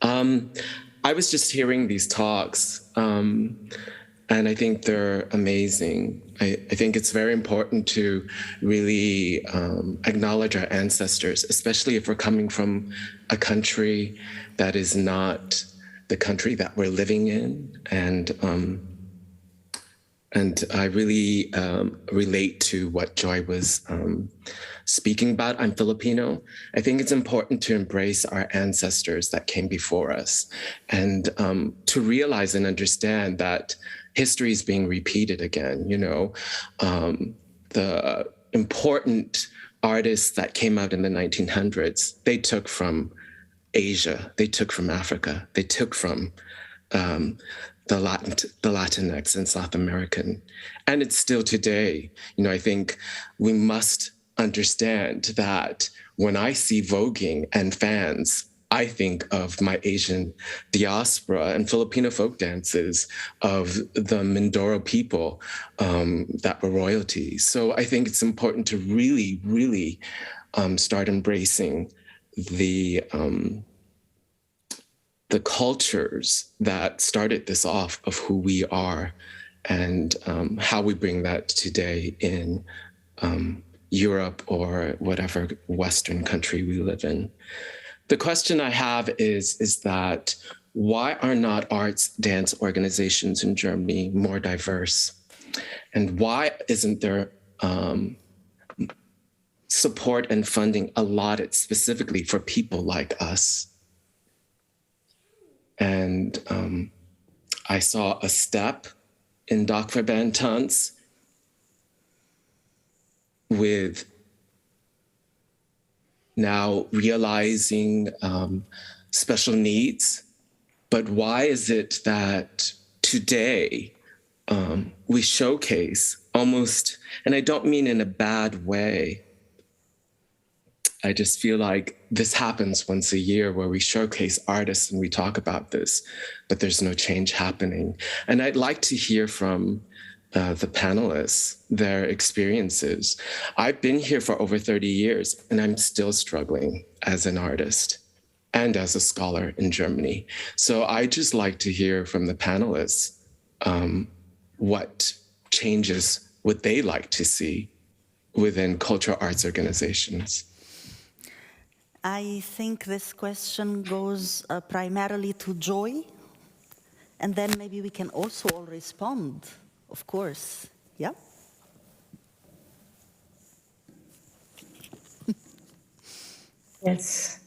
I was just hearing these talks, and I think they're amazing. I think it's very important to really acknowledge our ancestors, especially if we're coming from a country that is not the country that we're living in. And I really relate to what Joy was speaking about. I'm Filipino. I think it's important to embrace our ancestors that came before us and to realize and understand that history is being repeated again. You know, the important artists that came out in the 1900s, they took from Asia, they took from Africa, they took from the Latinx and South American. And it's still today. You know, I think we must understand that when I see voguing and fans, I think of my Asian diaspora and Filipino folk dances of the Mindoro people that were royalty. So I think it's important to really, really start embracing the cultures that started this off of who we are and how we bring that today in Europe or whatever Western country we live in. The question I have is that why are not arts dance organizations in Germany more diverse? And why isn't there support and funding allotted specifically for people like us? And I saw a step in Dachverband Tanz with now realizing special needs. But why is it that today we showcase almost, and I don't mean in a bad way, I just feel like this happens once a year where we showcase artists and we talk about this, but there's no change happening. And I'd like to hear from the panelists, their experiences. I've been here for over 30 years and I'm still struggling as an artist and as a scholar in Germany. So I'd just like to hear from the panelists what changes would they like to see within cultural arts organizations. I think this question goes primarily to Joy, and then maybe we can also all respond, of course. Yeah? Yes.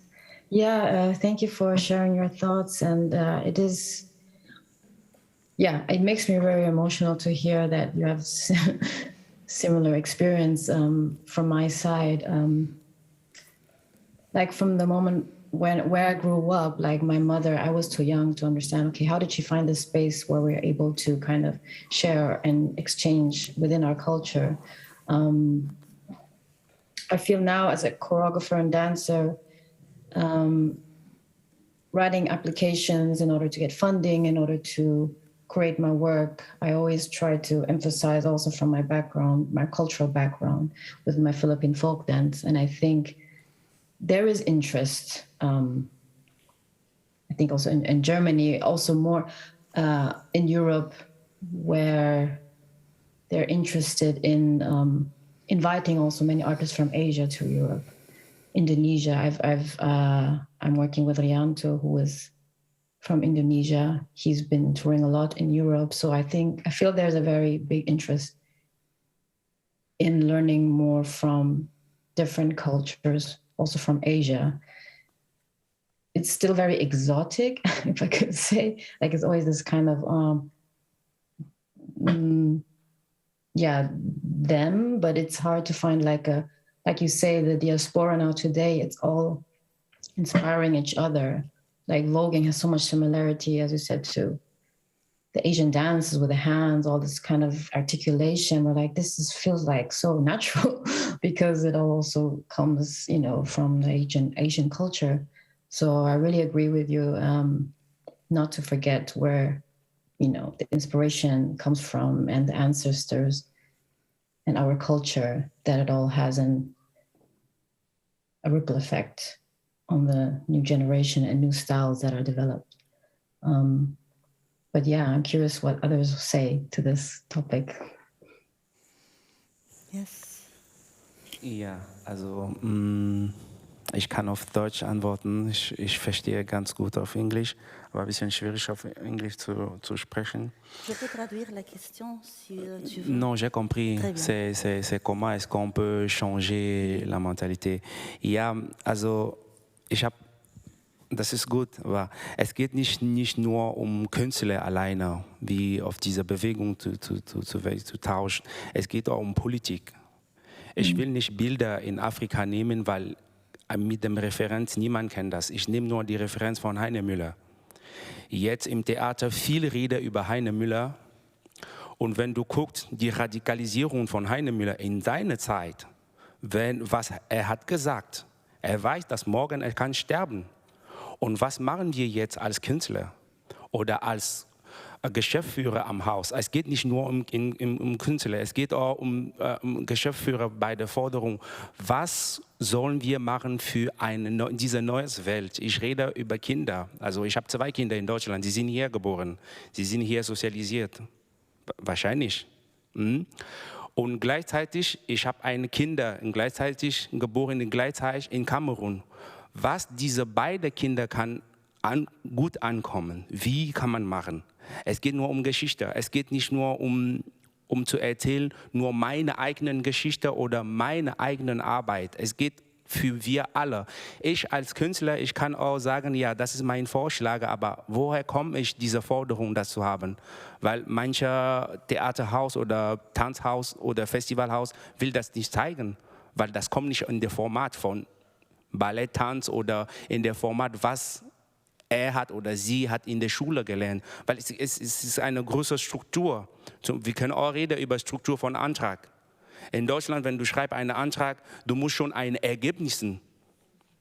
Yeah, thank you for sharing your thoughts. And it is, yeah, it makes me very emotional to hear that you have similar experience from my side. like from the moment where I grew up, like my mother, I was too young to understand, okay, how did she find this space where we're able to kind of share and exchange within our culture? I feel now as a choreographer and dancer, writing applications in order to get funding, in order to create my work, I always try to emphasize also from my background, my cultural background with my Philippine folk dance. And I think there is interest, I think also in Germany, also more in Europe, where they're interested in inviting also many artists from Asia to Europe. Indonesia, I'm working with Rianto, who is from Indonesia. He's been touring a lot in Europe. So I feel there's a very big interest in learning more from different cultures, also from Asia. It's still very exotic, if I could say. Like it's always this kind of, them, but it's hard to find like you say, the diaspora now today, it's all inspiring each other. Like voguing has so much similarity, as you said, to the Asian dances with the hands, all this kind of articulation. We're like, feels like so natural because it also comes, from the Asian culture. So I really agree with you, not to forget where, the inspiration comes from and the ancestors and our culture, that it all has a ripple effect on the new generation and new styles that are developed. But yeah, I'm curious what others say to this topic. Yes. Ja, also ich kann auf Deutsch antworten. Ich verstehe ganz gut auf Englisch, aber ein bisschen schwierig auf Englisch zu sprechen. Je peux traduire la question si tu veux. Non, j'ai compris. C'est comment est-ce qu'on peut changer la Mentalität. Ja, also das ist gut, aber es geht nicht nur um Künstler alleine, wie auf diese Bewegung zu tauschen. Es geht auch um Politik. Ich will nicht Bilder in Afrika nehmen, weil mit dem Referenz, niemand kennt das. Ich nehme nur die Referenz von Heine Müller. Jetzt im Theater viel Rede über Heine Müller. Und wenn du guckst, die Radikalisierung von Heine Müller in seiner Zeit, was er hat gesagt, er weiß, dass morgen er kann sterben. Und was machen wir jetzt als Künstler oder als Geschäftsführer am Haus? Es geht nicht nur um Künstler, es geht auch um Geschäftsführer bei der Forderung, was sollen wir machen für diese neue Welt? Ich rede über Kinder. Also ich habe 2 Kinder in Deutschland, sie sind hier geboren, sie sind hier sozialisiert, wahrscheinlich. Und gleichzeitig, ich habe eine Kinder, gleichzeitig geboren, gleichzeitig in Kamerun. Was diese beiden Kinder kann gut ankommen, wie kann man machen? Es geht nur um Geschichte, es geht nicht nur um zu erzählen, nur meine eigenen Geschichte oder meine eigenen Arbeit. Es geht für wir alle. Ich als Künstler, ich kann auch sagen, ja, das ist mein Vorschlag, aber woher komme ich, diese Forderung, das zu haben? Weil mancher Theaterhaus oder Tanzhaus oder Festivalhaus will das nicht zeigen, weil das kommt nicht in der Format von Ballett, Tanz oder in der Format, was er hat oder sie hat in der Schule gelernt. Weil es ist eine größere Struktur. Wir können auch reden über Struktur von Antrag. In Deutschland, wenn du schreibst einen Antrag, du musst schon ein Ergebnis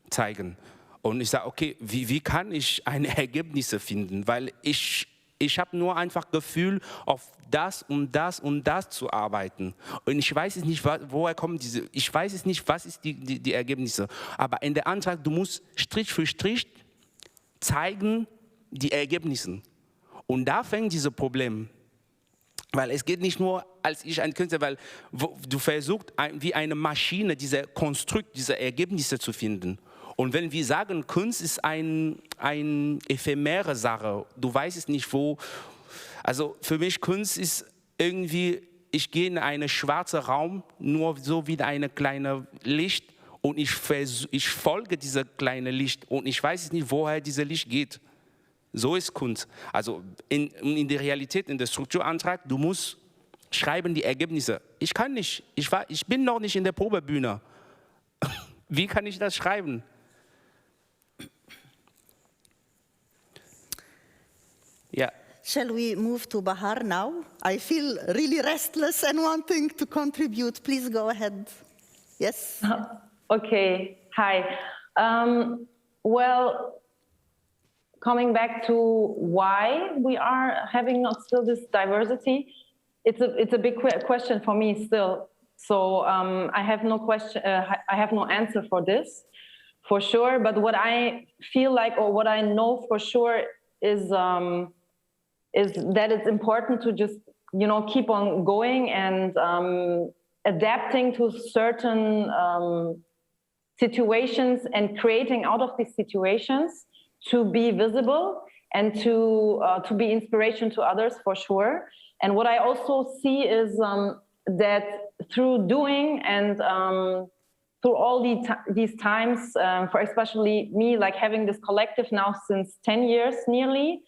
zeigen. Und ich sage, okay, wie kann ich eine Ergebnisse finden? Weil ich habe nur einfach Gefühl, auf das und das und das zu arbeiten. Und ich weiß es nicht, woher kommen diese, ich weiß es nicht, was ist die Ergebnisse. Aber in der Antrag, du musst Strich für Strich zeigen die Ergebnisse. Und da fängt dieses Problem. Weil es geht nicht nur als ich ein Künstler, weil du versuchst wie eine Maschine diese Konstrukt, diese Ergebnisse zu finden. Und wenn wir sagen, Kunst ist eine ephemere Sache, du weißt es nicht wo. Also für mich Kunst ist irgendwie, ich gehe in einen schwarzen Raum, nur so wie eine kleine Licht und ich folge dieser kleinen Licht und ich weiß nicht, woher dieses Licht geht. So ist Kunst. Also in der Realität, in der Strukturantrag, du musst schreiben die Ergebnisse. Ich kann nicht, ich bin noch nicht in der Probebühne. Wie kann ich das schreiben? shall we move to Bahar now? I feel really restless and wanting to contribute. Please go ahead. Yes? Okay, hi. Well, coming back to why we are having not still this diversity, it's a big question for me still. So I have no question. I have no answer for this, for sure. But what I feel like, or what I know for sure, is that it's important to just keep on going and adapting to certain situations and creating out of these situations to be visible and to be inspiration to others, for sure. And what I also see is that through doing and through all these times, for especially me, like having this collective now since 10 years nearly,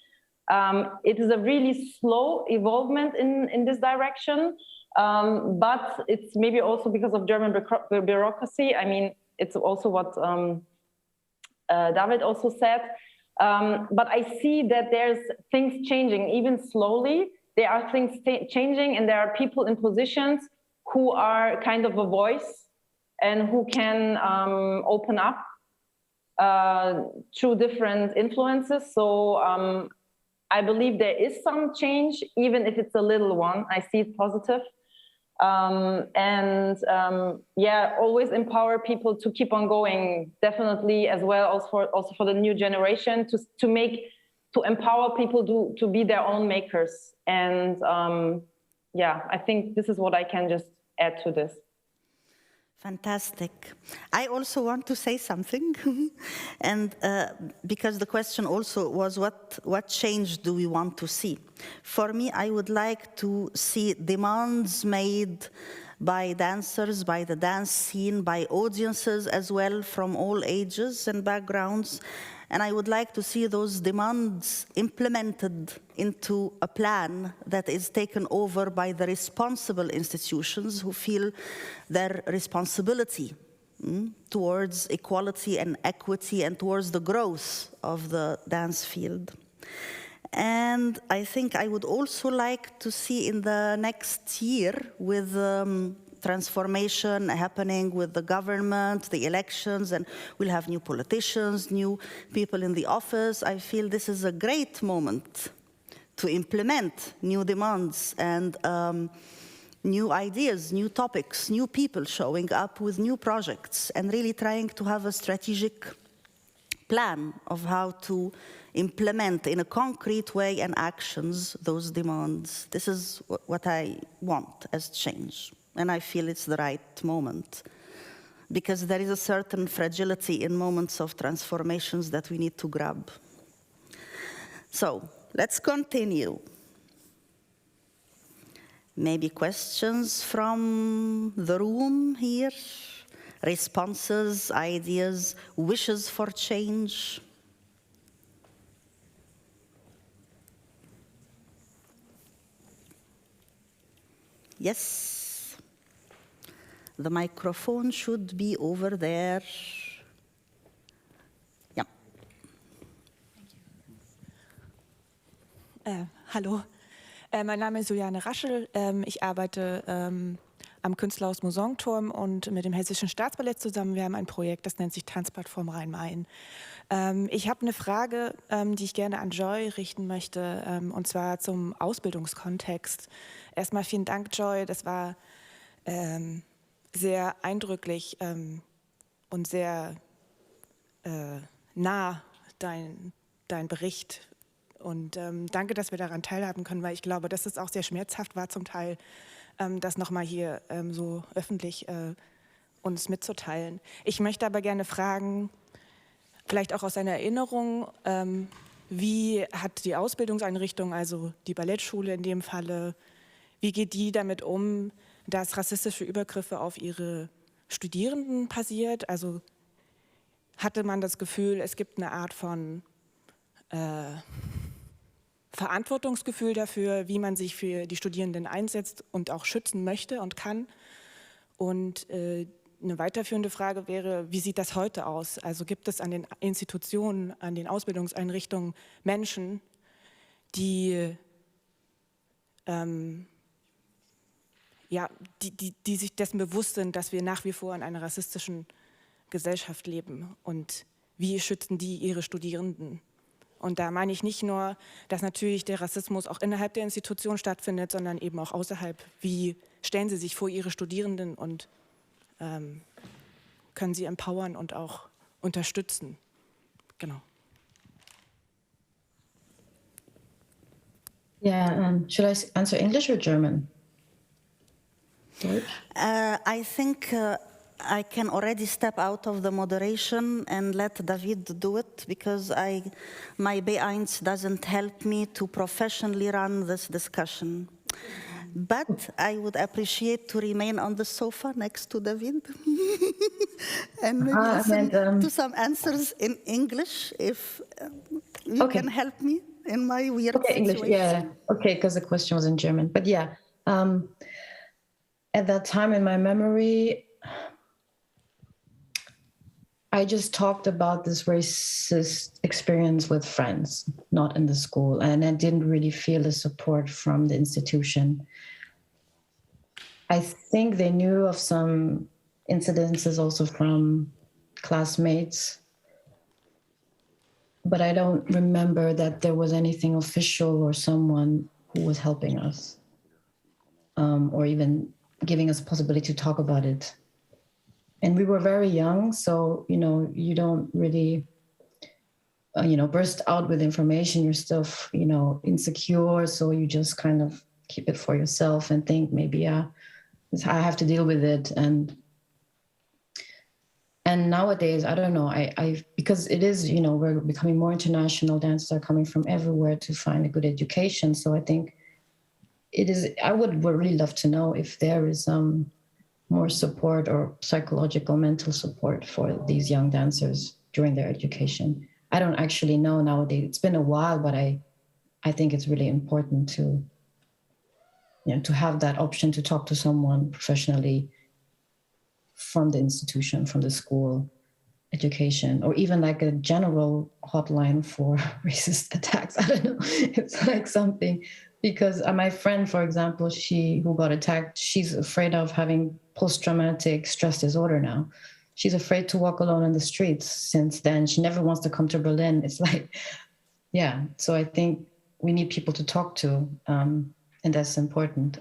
it is a really slow evolvement in this direction. But it's maybe also because of German bureaucracy. I mean, it's also what David also said. But I see that there's things changing, even slowly. There are things changing, and there are people in positions who are kind of a voice and who can open up through different influences. So I believe there is some change, even if it's a little one. I see it positive. Yeah, always empower people to keep on going, definitely, as well also for the new generation, to empower people to be their own makers. And yeah, I think this is what I can just add to this. Fantastic. I also want to say something, and because the question also was what change do we want to see? For me, I would like to see demands made by dancers, by the dance scene, by audiences as well from all ages and backgrounds. And I would like to see those demands implemented into a plan that is taken over by the responsible institutions who feel their responsibility towards equality and equity and towards the growth of the dance field. And I think I would also like to see in the next year, with transformation happening with the government, the elections, and we'll have new politicians, new people in the office. I feel this is a great moment to implement new demands and new ideas, new topics, new people showing up with new projects, and really trying to have a strategic plan of how to implement in a concrete way and actions those demands. This is what I want as change. And I feel it's the right moment, because there is a certain fragility in moments of transformations that we need to grab. So let's continue. Maybe questions from the room here, responses, ideas, wishes for change. Yes. The microphone should be over there. Ja. Hallo, mein Name ist Juliane Raschel. Ich arbeite am Künstlerhaus Mosongturm und mit dem Hessischen Staatsballett zusammen. Wir haben ein Projekt, das nennt sich Tanzplattform Rhein-Main. Ich habe eine Frage, die ich gerne an Joy richten möchte, und zwar zum Ausbildungskontext. Erstmal vielen Dank, Joy. Das war sehr eindrücklich und sehr nah, dein Bericht. Und danke, dass wir daran teilhaben können, weil ich glaube, dass es auch sehr schmerzhaft war zum Teil, das nochmal hier so öffentlich uns mitzuteilen. Ich möchte aber gerne fragen, vielleicht auch aus einer Erinnerung, wie hat die Ausbildungseinrichtung, also die Ballettschule in dem Falle, wie geht die damit um, dass rassistische Übergriffe auf ihre Studierenden passiert? Also hatte man das Gefühl, es gibt eine Art von Verantwortungsgefühl dafür, wie man sich für die Studierenden einsetzt und auch schützen möchte und kann? Und eine weiterführende Frage wäre, wie sieht das heute aus? Also gibt es an den Institutionen, an den Ausbildungseinrichtungen Menschen, die sich dessen bewusst sind, dass wir nach wie vor in einer rassistischen Gesellschaft leben. Und wie schützen die ihre Studierenden? Und da meine ich nicht nur, dass natürlich der Rassismus auch innerhalb der Institution stattfindet, sondern eben auch außerhalb. Wie stellen sie sich vor ihre Studierenden und können sie empowern und auch unterstützen? Genau. Yeah, should I answer English or German? I think I can already step out of the moderation and let David do it, because my B1 doesn't help me to professionally run this discussion. But I would appreciate to remain on the sofa next to David and maybe listen to some answers in English if you can help me in my weird situation. English, yeah. Okay, because the question was in German. But yeah, at that time in my memory, I just talked about this racist experience with friends, not in the school. And I didn't really feel the support from the institution. I think they knew of some incidences also from classmates, but I don't remember that there was anything official or someone who was helping us or even giving us a possibility to talk about it. And we were very young, so, you don't really, burst out with information. You're still, insecure, so you just kind of keep it for yourself and think maybe, I have to deal with it. And nowadays, I don't know, because it is, we're becoming more international. Dancers are coming from everywhere to find a good education. So I think I would really love to know if there is more support or psychological, mental support for these young dancers during their education. I don't actually know nowadays. It's been a while, but I think it's really important to have that option to talk to someone professionally from the institution, from the school, education, or even like a general hotline for racist attacks. I don't know. It's like something, because my friend, for example, who got attacked, she's afraid of having post-traumatic stress disorder now. She's afraid to walk alone in the streets since then. She never wants to come to Berlin. It's like, yeah. So I think we need people to talk to, and that's important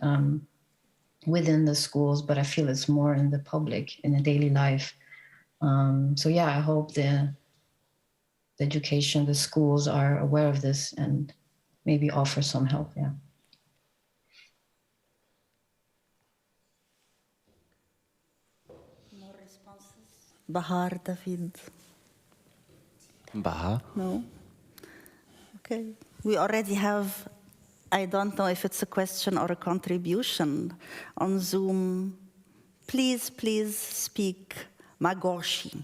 within the schools, but I feel it's more in the public, in the daily life. So yeah, I hope the education, the schools are aware of this and maybe offer some help, yeah. No responses? Bahar, David? Bahar? No? Okay. We already have, I don't know if it's a question or a contribution on Zoom. Please speak Magoshi.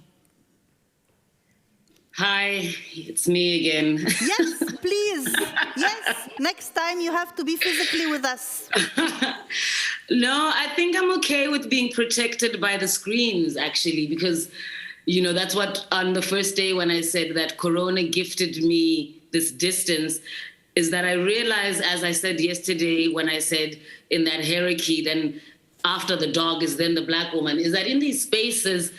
Hi, it's me again. Yes, please. Yes, next time you have to be physically with us. No, I think I'm okay with being protected by the screens, actually, because, that's what on the first day when I said that Corona gifted me this distance, is that I realized, as I said yesterday, when I said in that hierarchy, then after the dog is then the Black woman, is that in these spaces,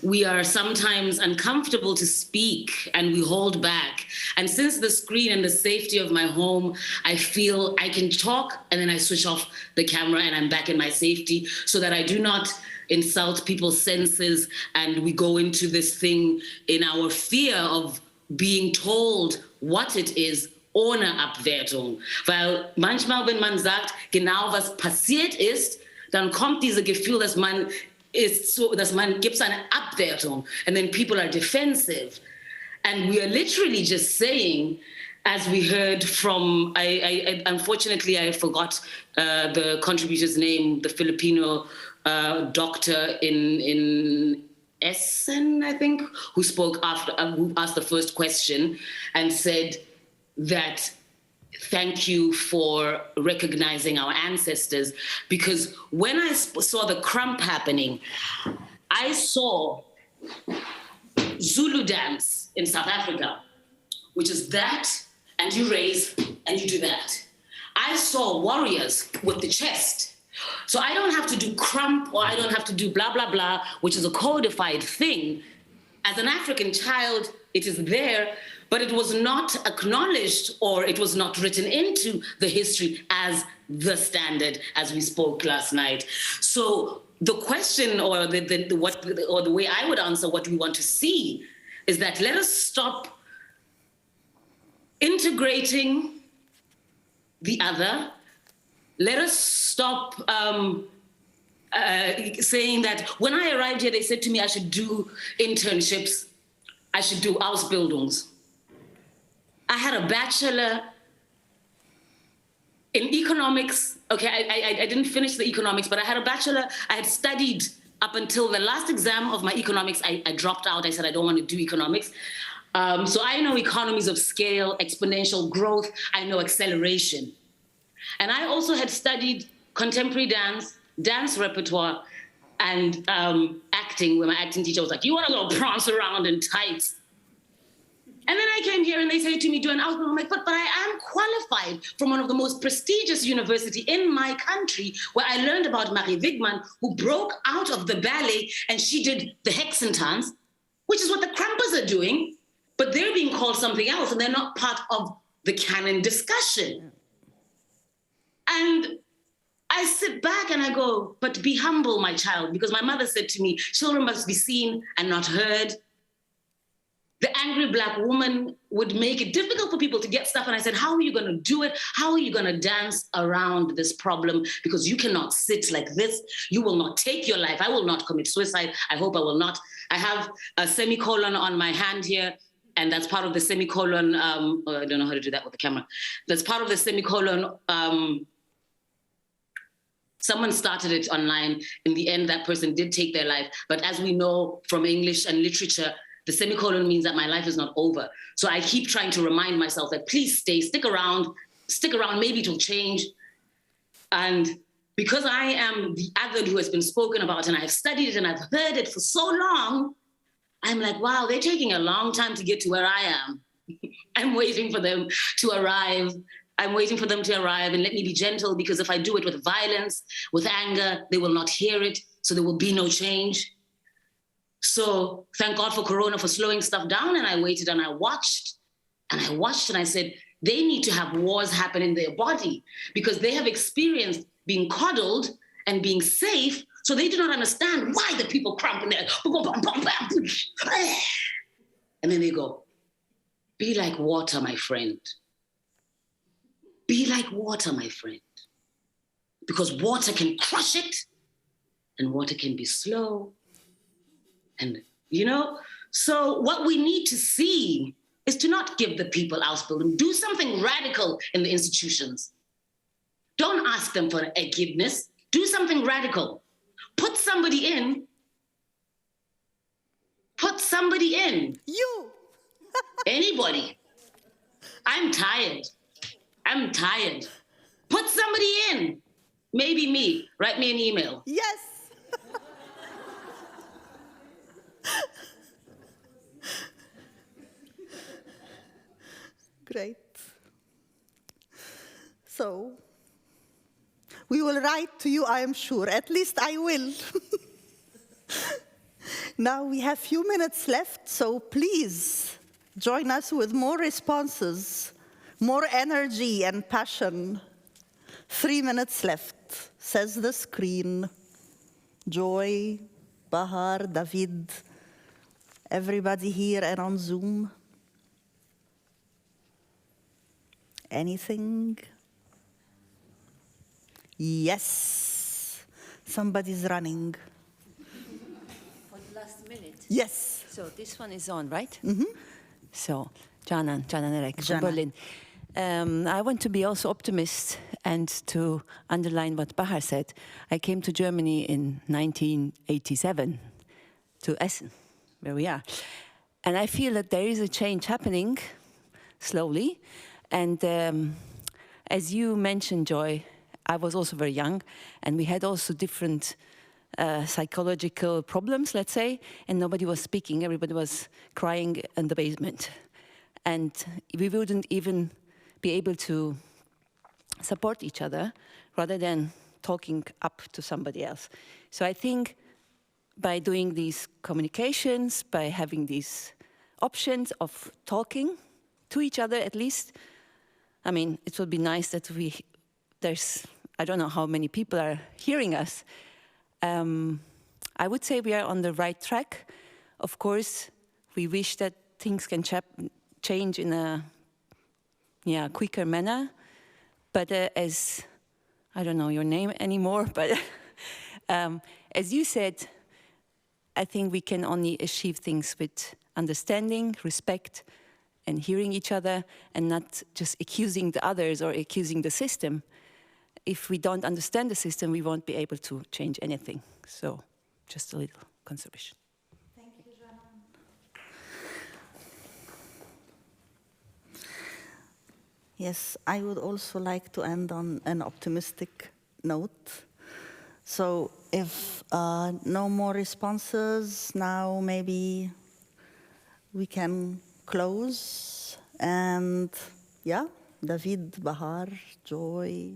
we are sometimes uncomfortable to speak and we hold back. And since the screen and the safety of my home, I feel I can talk and then I switch off the camera and I'm back in my safety so that I do not insult people's senses and we go into this thing in our fear of being told what it is ohne Abwertung. Weil manchmal, wenn man sagt, genau was passiert ist, dann kommt dieses Gefühl, dass man gibt eine Abwertung, and then people are defensive. And we are literally just saying, as we heard from, unfortunately, I forgot the contributor's name, the Filipino doctor in Essen, I think, who spoke after, who asked the first question and said that thank you for recognizing our ancestors, because when I saw the crump happening, I saw Zulu dance in South Africa, which is that and you raise and you do that. I saw warriors with the chest. So I don't have to do crump or I don't have to do blah, blah, blah, which is a codified thing. As an African child, it is there, but it was not acknowledged or it was not written into the history as the standard, as we spoke last night. So the question or the way I would answer what we want to see is that let us stop integrating the other. Let us stop saying that when I arrived here, they said to me I should do internships, I should do Ausbildungs. I had a bachelor in economics. Okay, I didn't finish the economics, but I had a bachelor. I had studied up until the last exam of my economics. I dropped out. I said, I don't want to do economics. So I know economies of scale, exponential growth. I know acceleration. And I also had studied contemporary dance repertoire, and acting, where my acting teacher was like, you want to go prance around in tights? And then I came here and they said to me, do an Ausbildung. I'm like, but I am qualified from one of the most prestigious universities in my country, where I learned about Marie Wigman, who broke out of the ballet and she did the Hexentanz, which is what the Krampers are doing, but they're being called something else and they're not part of the canon discussion. And I sit back and I go, but be humble, my child, because my mother said to me, children must be seen and not heard. The angry Black woman would make it difficult for people to get stuff. And I said, how are you going to do it? How are you going to dance around this problem? Because you cannot sit like this. You will not take your life. I will not commit suicide. I hope I will not. I have a semicolon on my hand here. And that's part of the semicolon. I don't know how to do that with the camera. That's part of the semicolon. Someone started it online. In the end, that person did take their life. But as we know from English and literature, the semicolon means that my life is not over. So I keep trying to remind myself that please stick around, maybe it'll change. And because I am the other who has been spoken about and I've studied it and I've heard it for so long, I'm like, wow, they're taking a long time to get to where I am. I'm waiting for them to arrive. I'm waiting for them to arrive, and let me be gentle, because if I do it with violence, with anger, they will not hear it, so there will be no change. So thank God for Corona for slowing stuff down, and I waited and I watched and I said, they need to have wars happen in their body because they have experienced being coddled and being safe, so they do not understand why the people cramp in there. And then they go, be like water, my friend. Be like water, my friend. Because water can crush it and water can be slow. And, so what we need to see is to not give the people Ausbildung. Do something radical in the institutions. Don't ask them for forgiveness. Do something radical. Put somebody in. You. Anybody. I'm tired. Put somebody in. Maybe me. Write me an email. Yes. Great. So, we will write to you, I am sure. At least I will. Now we have few minutes left, so please join us with more responses, more energy and passion. 3 minutes left, says the screen. Joy, Bahar, David, everybody here and on Zoom. Anything? Yes. Somebody's running. For the last minute? Yes. So this one is on, right? Mm-hmm. So, Canan Erek from Berlin. I want to be also optimist and to underline what Bahar said. I came to Germany in 1987, to Essen, where we are. And I feel that there is a change happening, slowly. And as you mentioned, Joy, I was also very young, and we had also different psychological problems, let's say, and nobody was speaking. Everybody was crying in the basement. And we wouldn't even be able to support each other rather than talking up to somebody else. So I think by doing these communications, by having these options of talking to each other at least, I mean, it would be nice that I don't know how many people are hearing us. I would say we are on the right track. Of course, we wish that things can change in a quicker manner. But as, I don't know your name anymore, but as you said, I think we can only achieve things with understanding, respect, and hearing each other, and not just accusing the others or accusing the system. If we don't understand the system, we won't be able to change anything. So, just a little contribution. Thank you, Janan. Yes, I would also like to end on an optimistic note. So if no more responses, now maybe we can close. And yeah, David, Bahar, Joy.